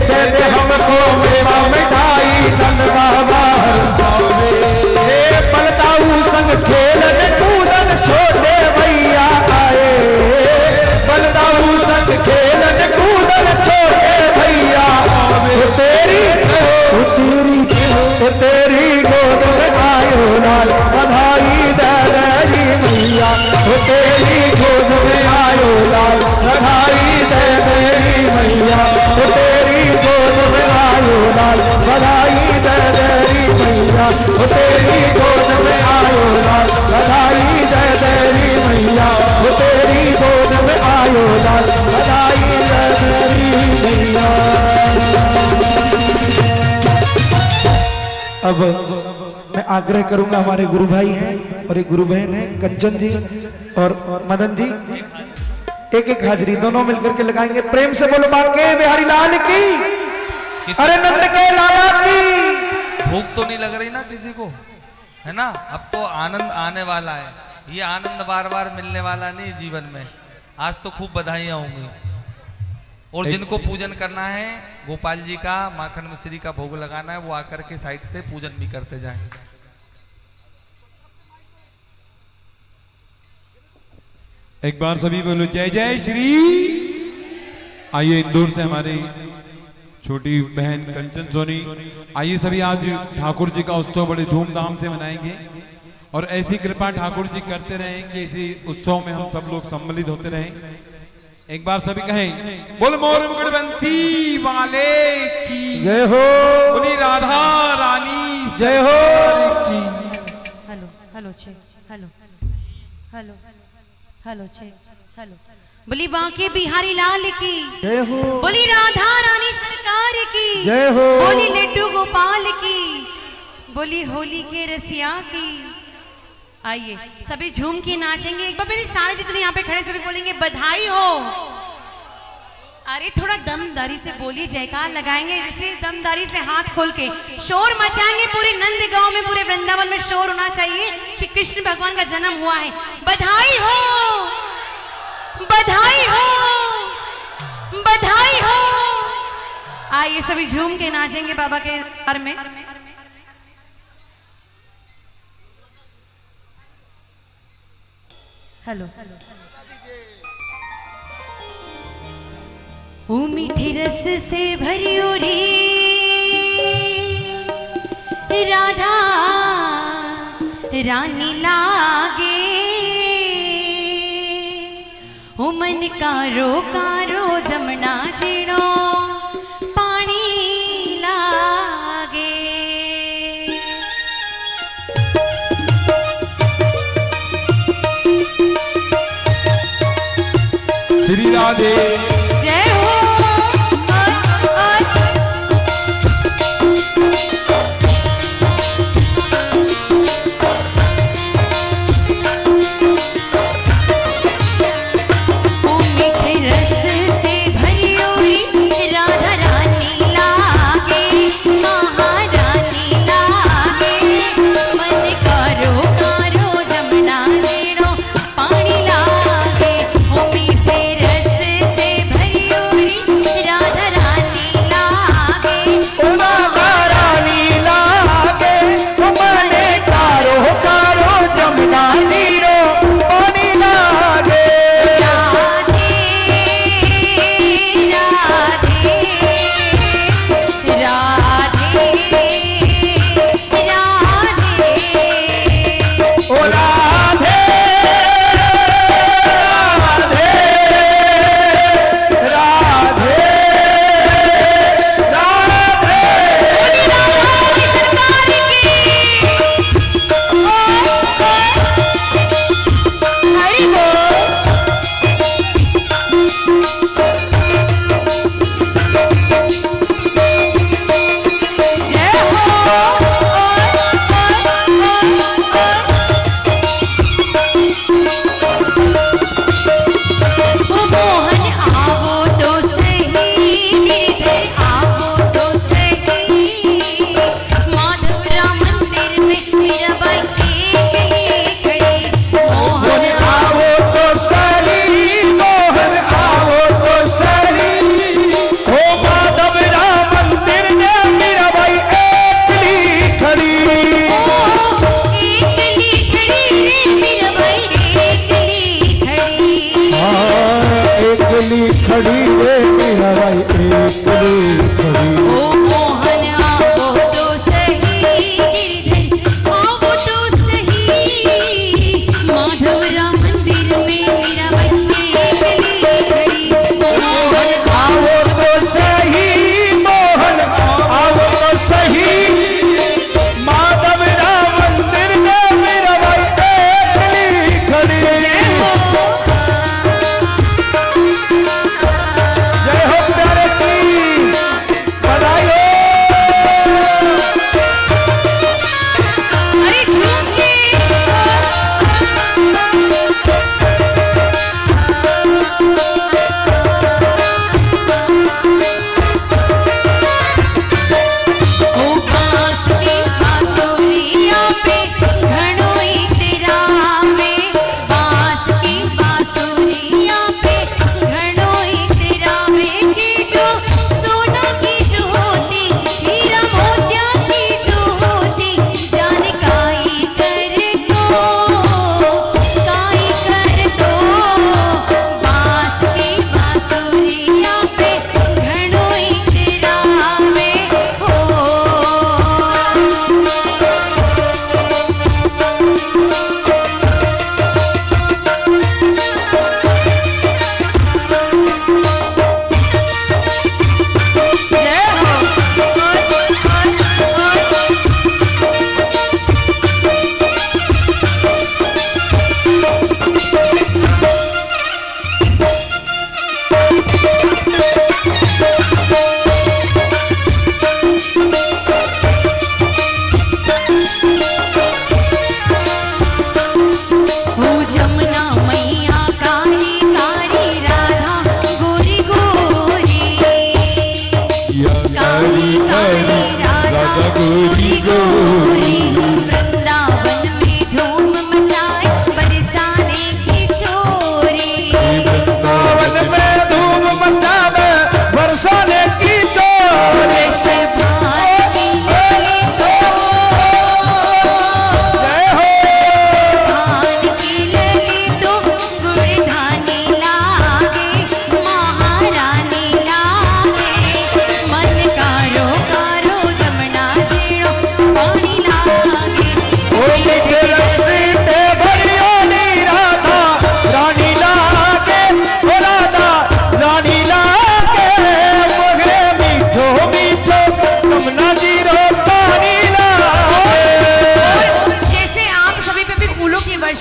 दे दे हमको मेवा मिठाई नंद बाबा हरसाए, बलदाऊ संग खेलन कूदन छोटे भैया आए, बलदाऊ संग खेलन कूदन छोटे भैया आए, तेरी तेरी गोद में आयो लाल, बधाई दे रही मैया, तेरी गोद में आयो लाल, बधाई दे रही मैया, तेरी गोद में आयो लाल, बधाई दे रही मैया, तेरी गोद में आयो लाल, बधाई दे रही मैया, तेरी गोद में आयो लाल, बधाई दे रही मैया। अब मैं आग्रह करूंगा, हमारे गुरु भाई हैं और एक गुरु बहन है कंचन जी और मदन जी, एक एक हाजरी दोनों मिलकर के लगाएंगे। प्रेम से बोलो बांके बिहारी लाल की, अरे नंद के लाला की। भूख तो नहीं लग रही ना किसी को, है ना? अब तो आनंद आने वाला है, ये आनंद बार बार मिलने वाला नहीं जीवन में। आज तो खूब बधाइयां होंगी, और जिनको पूजन करना है गोपाल जी का, माखन मिश्री का भोग लगाना है, वो आकर के साइड से पूजन भी करते जाएं। एक बार सभी बोलो जय जय श्री। आइए इंदौर से हमारी छोटी बहन कंचन सोनी, आइए सभी आज ठाकुर जी का उत्सव बड़े धूमधाम से मनाएंगे, और ऐसी कृपा ठाकुर जी करते रहें कि इसी उत्सव में हम सब लोग सम्मिलित होते रहें। एक बार सभी कहें बोल मोर मुकुट बंसी वाले की जय हो, बोली राधा रानी जय हो की। Hello hello check, hello hello hello check, hello. बोली बांके बिहारी लाल की जय हो, बोली राधा रानी सरकार की जय हो, बोली लड्डू गोपाल की, बोली होली के रसिया की। आइए सभी झूम के नाचेंगे। एक बार मेरे सारे जितने यहाँ पे खड़े सभी बोलेंगे बधाई हो। अरे थोड़ा दमदारी से बोलिए, जयकार लगाएंगे जैसे दमदारी से, हाथ खोल के शोर मचाएंगे। पूरे नंद गांव में, पूरे वृंदावन में शोर होना चाहिए कि कृष्ण भगवान का जन्म हुआ है। बधाई हो, बधाई हो, बधाई हो। आइए सभी झूम के नाचेंगे बाबा के घर में। हेलो ओ मीठी रस से भरी री राधा रानी लागे, ओ मन कारो कारो जमुना जीणो पानी लागे। श्री राधे जय हो। से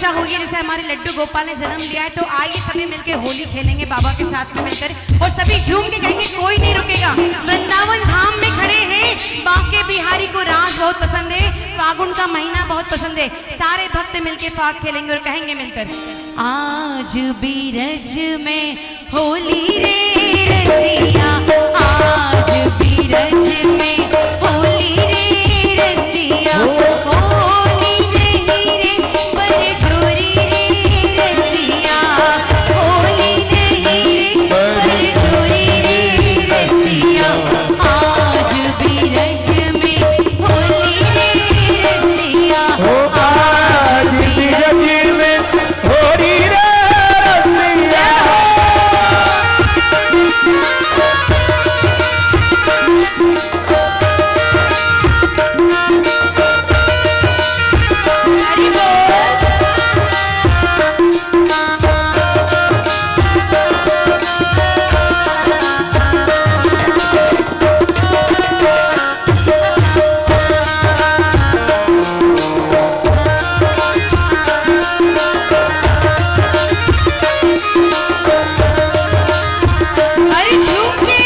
बच्चा हो गया, जैसे हमारे लड्डू गोपाल ने जन्म लिया है, तो आइए सभी मिलके होली खेलेंगे बाबा के साथ में मिलकर, और सभी झूम के कहेंगे कोई नहीं रुकेगा। वृंदावन धाम में खड़े हैं, बांके बिहारी को रास बहुत पसंद है, फागुन का महीना बहुत पसंद है, सारे भक्त मिलके फाग खेलेंगे और कहेंगे मिलकर, आज बीरज में होली रे रसिया, आज बीरज में होली रे रसिया, होली नहीं रे पर छोरी रे रसिया, होली नहीं रे पर छोरी रे रसिया, आज बीरज में होली रे रसिया, आज बीरज में होली रे रसिया। हरि बोल। अरे झूम के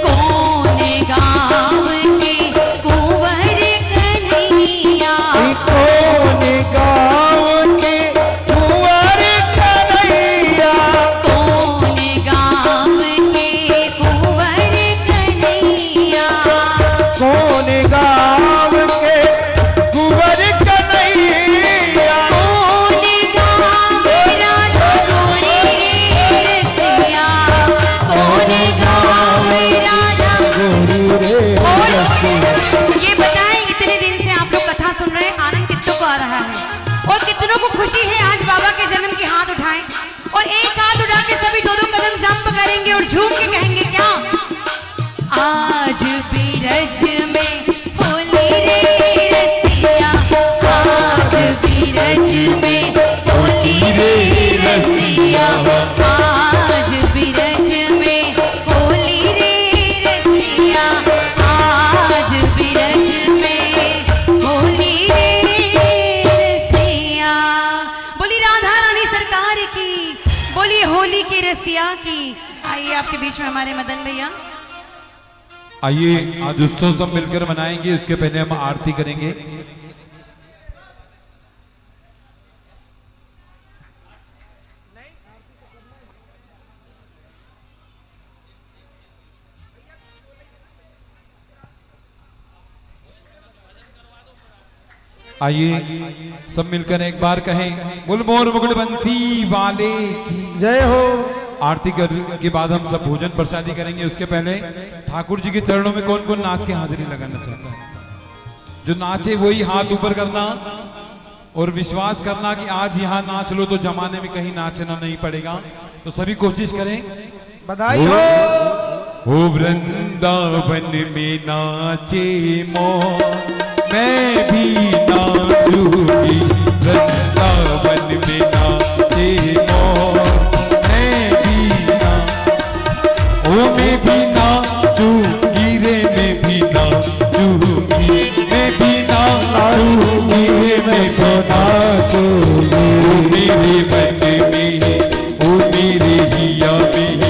कौन गाँव के कुंवर कन्हैया, कौन गाँव के कुंवर कन्हैया, कौन गाँव के कुंवर कन्हैया, कौन गाँव के कुंवर कन्हैया, कौन गाँव राधा गोरी रे रसिया, कौन गाँव राधा गोरी रे रसिया। ये बताएं, इतने दिन से आप लोग कथा सुन रहे हैं, आनंद कितनों को आ रहा है और कितनों को खुशी है आज बाबा के जन्म की? हाथ उठाएं और एक हाथ उठा के सभी दो दो कदम जंप करेंगे और झूम के कहेंगे क्या, आज बीरज में होली रे रसिया, आज बीरज में होली रे रसिया, आज बीरज में होली रे रसिया, आज बीरज में होली रे रसिया। बोली राधा रानी सरकार की, बोली होली की रसिया की। आइए आपके बीच में हमारे मदन भैया। आइए आज उत्सव सब मिलकर मनाएंगे, उसके पहले हम आरती करेंगे। आइए सब मिलकर एक बार कहें, बोल मोर मुकुट बंसी वाले की जय हो। आरती के बाद हम सब भोजन प्रसादी करेंगे। उसके पहले ठाकुर जी के चरणों में कौन कौन नाच के हाजिरी लगाना चाहता है? जो नाचे वही हाथ ऊपर करना और विश्वास करना कि आज यहाँ नाच लो तो जमाने में कहीं नाचना नहीं पड़ेगा। तो सभी कोशिश करें। बधाई हो। हो वृंदावन में नाचे मोर, मैं भी नाचूंगी। वृंदावन में नाचे मोर, मैं भी नाचूंगी रे, मैं भी नाचूंगी, मैं भी नाचूंगी रे, मैं भी नाचूंगी। मेरे मन में, ओ मेरे हिया में,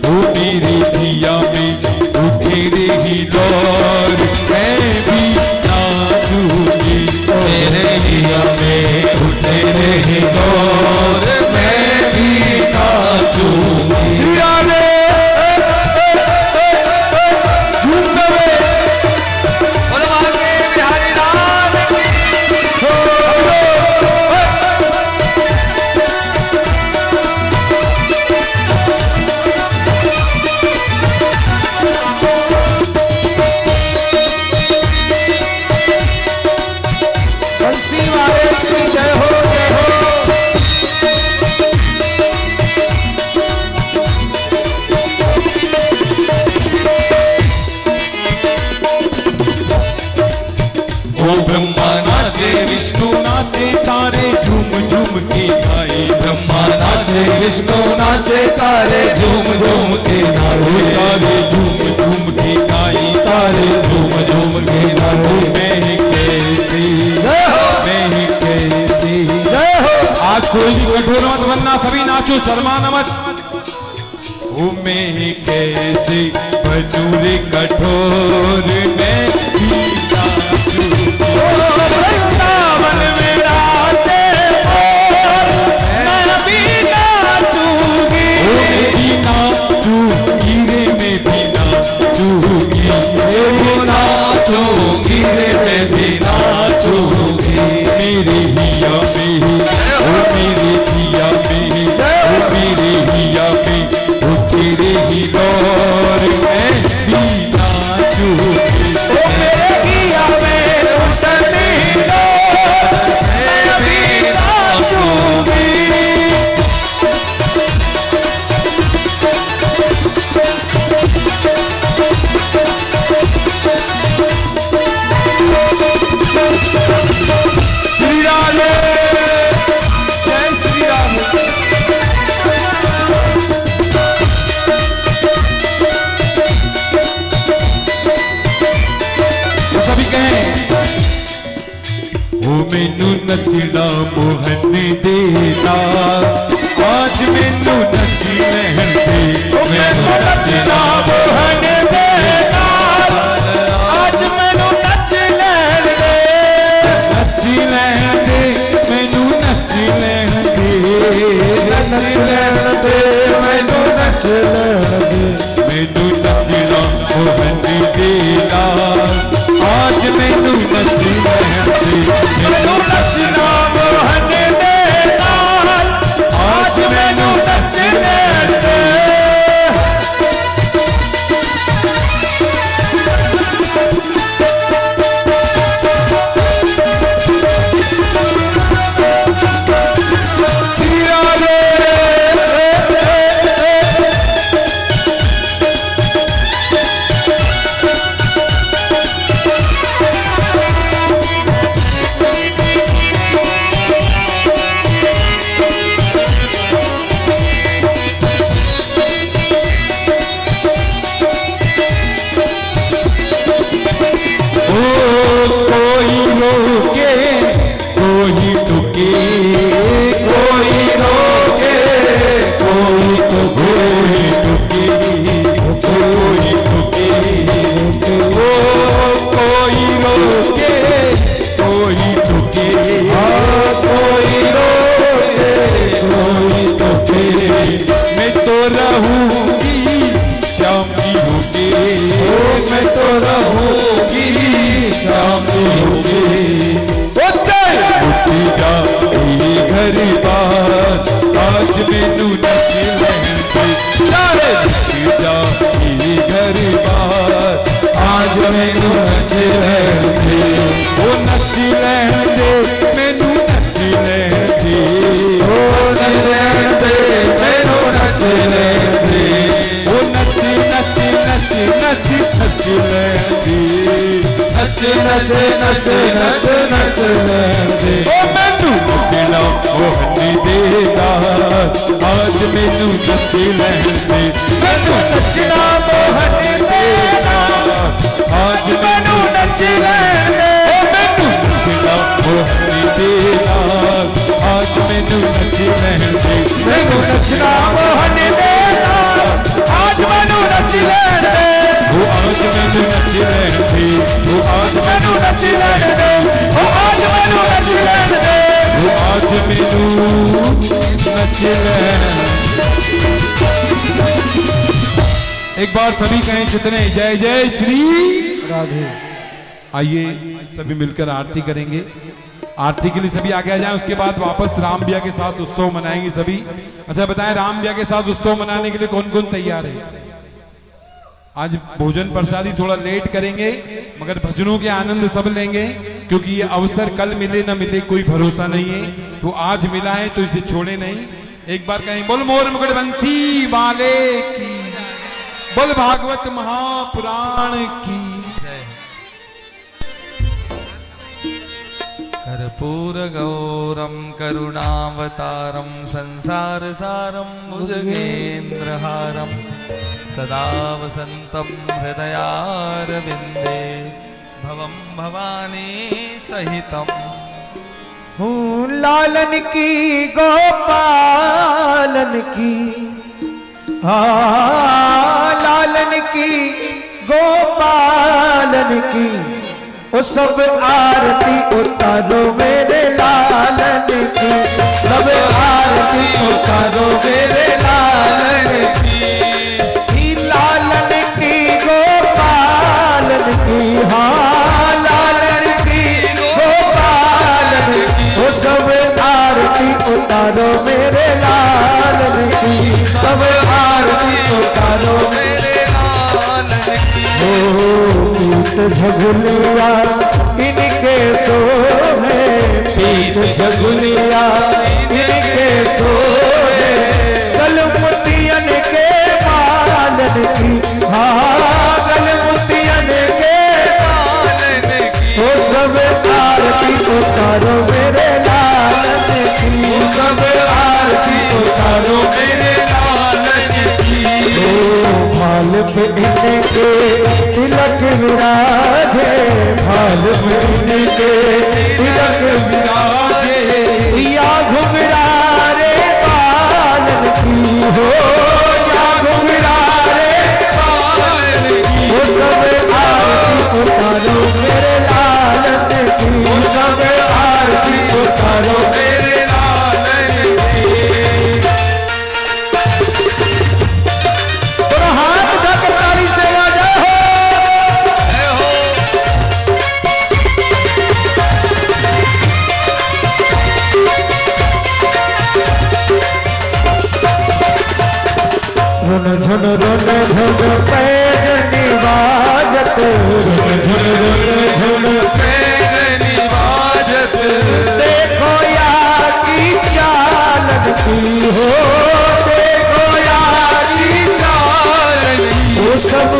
ओ मेरे हिया में उठे रे हिलोर, मैं भी नाचूंगी। मेरे हिया में उठे रे हिलोर, मैं भी नाचूंगी। बंसी वाले की जय हो, जय हो। ओ ब्रह्मा नाचे, विष्णु नाचे, तारे झूम झूम के गाए। ब्रह्मा नाचे, विष्णु नाचे, तारे झूम झूम के गाए। तारे झूम झूम के गाए, तारे झूम झूम के गाए। मैं ही कैसी, मैं ही सभी नाचो, शर्माना मत। ओ मैं कैसे बनूं रे कठोर, मैं भी नाचूं। वृंदावन में नाचे और मैं भी नाचूंगी। मैं भी नाचूंगी रे, मैं भी नाचूंगी। मैं भी नाचूंगी रे, मैं भी नाचूंगी। मेरे हिया में, ओ मेरे हिया में, ओ मेरे हिया में, ओ तेरे ही दौर में भी नाचूंगी। ओ मेरे हिया में, ओ तेरे ही दौर में भी नाचूंगी। श्री राम, जय श्री राम। तो सभी कहें, ओ मैनू नचना मोहन देता, आज मैनू नची लहन दे। मैनू नचना मोहन देता, आज मैनू नच लहन दे। नची लहन दे, मैनू नची लहन दे। नच लहन दे, मैनू नच लहन दे। मैनू नचना मोहन देता, आज मैनू नची लहन दे। मैनू नचना मोहन देता, आज मैनू नच लहन दे। कोई रोके, कोई टुके, कोई रोके, कोई तो कोई टुके, कोई टुके। ओ कोई रोके, कोई टुके, कोई रोके, कोई टुके। मैं तो रहूंगी शामी होके, मैं तो रहूंगी शामी होके। उठी जा ये घर बात, आज मैनू नच लहन दे। सारे उठी जा ये घर बात, आज मैनू नच लहन दे। ओ नच लहन दे, मैनू नच लहन दे। ओ नच लहन दे, मैनू नच लहन दे। ओ नच नच नच नच नच लहन दे। नच नच नच नच नच लहन दे। ओ मैनू नचना मोहन देता, आज मैनू नच लहन दे। मैनू नचना मोहन देता, आज मैनू नच लहन दे। ओ मैनू नचना मोहन देता, आज मैनू नच लहन दे। मैनू नचना मोहन देता, आज मैनू नच लहन दे। वो आज मैनू नच लहन दे। वो आज मैनू नच लहन दे। वो आज मैनू नच लहन दे। वो आज मैनू नच लहन। एक बार सभी कहें जितने, जय जय श्री राधे। आइए सभी मिलकर आरती करेंगे। आरती के लिए सभी आगे आ जाएं, उसके बाद वापस राम बिया के साथ उत्सव मनाएंगे सभी। अच्छा बताएं, राम बिया के साथ उत्सव मनाने के लिए कौन कौन तैयार है? आज भोजन प्रसादी थोड़ा लेट करेंगे, मगर भजनों के आनंद सब लेंगे, क्योंकि ये अवसर कल मिले ना मिले कोई भरोसा नहीं है। तो आज मिला है तो इसे छोड़े नहीं। एक बार कहें, बोल मोर मुकुट बंसी वाले की, बोल भागवत महापुराण की। कर्पूर गौरम करुणावतारम संसार सारम भुजगेन्द्रहारम सदा वसंतम हृदयारविंदे भवम भवानी सहितम हूँ लालन की गोपालन की, हाँ लालन की गोपालन की, वो सब आरती उतारो मेरे लालन की, सब आरती उतारो मेरे लालन की, लालन की गोपालन की, हाँ लालन की गोपालन की, वो सब आरती उतारो मेरे लालन की, सब आरती उतारो मेरे लालन की। पीठ झगुलिया इनके सोहे, पीठ झगुलिया इनके सोहे, गलमुतियन के पालन की, हाँ गलमुतियन के पालन की, वो सब आरती उतारो मेरे लालन की, वो सब आरती उतारो मेरे लालन की। भाल पे इनके तिलक विराजे, भाल पे इनके तिलक विराजे, या घुमरा रे पालन की हो, या घुमरा रे पालन की, वो सब आरती उतारो मेरे लालन की, वो सब आरती उतारो मेरे लालन की। और हाथ ढक ताली से आ जाओ। रुन झुन पैजनी बाजत, रुन झुन पैजनी बाजत, देखो या की चालन की हो, देखो या की चालन की, वो सब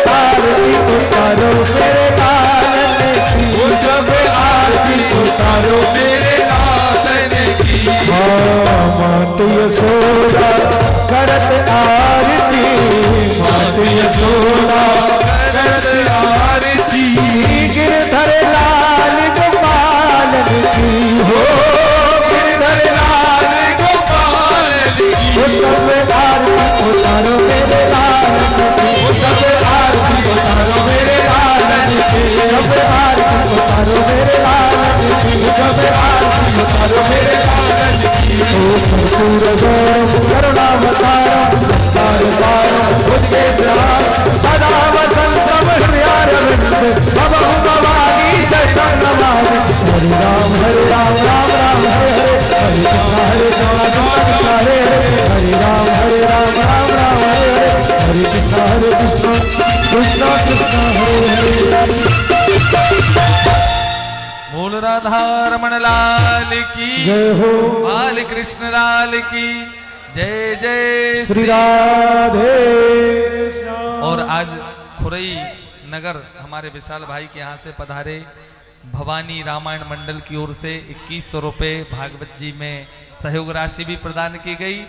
आरती उतारो मेरे लालन की, वो सब आरती उतारो मेरे लालन की। मात यशोदा करत आरती, मात यशोदा करत आरती, गिरधर लाल गोपालन की हो, गिरधर लाल गोपालन की, वो सब आरती उतारो मेरे लालन की, वो सब आरती उतारो मेरे लालन की, सब आरती उतारो मेरे लालन की, सब आरती उतारो मेरे लालन की। कर्पूर गौरम करुणावतारम संसार सारम भुजगे विराज, सदा वसंतम हृदयारविंद, भवहु भवानी शरणं नमामि। हरे राम राम राम हरे हरे, हरे कृष्ण हरे राम राम हरे हरे, हरे कृष्ण कृष्ण कृष्ण हरे हरे। बोल राधा रमण लाल की जय हो, बाल कृष्ण लाल की जय जय श्री राधे श्याम। और आज खुरई नगर हमारे विशाल भाई के यहाँ से पधारे भवानी रामायण मंडल की ओर से 2100 रुपये भागवत जी में सहयोग राशि भी प्रदान की गई,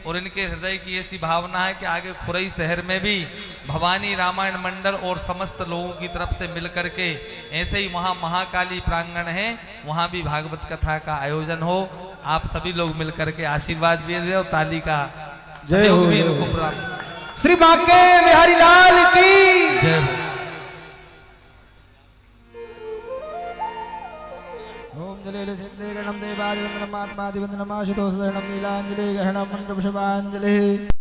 और इनके हृदय की ऐसी भावना है कि आगे खुरई शहर में भी भवानी रामायण मंडल और समस्त लोगों की तरफ से मिलकर के ऐसे ही वहाँ महाकाली प्रांगण है, वहाँ भी भागवत कथा का आयोजन हो। आप सभी लोग मिलकर के आशीर्वाद भी दे और ताली का जय हो, भी इनको प्राप्त। श्री बांके बिहारी लाल की जय हो। ओम जलेल सिद्धे गणम देवाय वंदनम आत्मादि वंदनम आशुतोष शरणम नीलांजलि गहणम मंत्र पुष्पांजलि।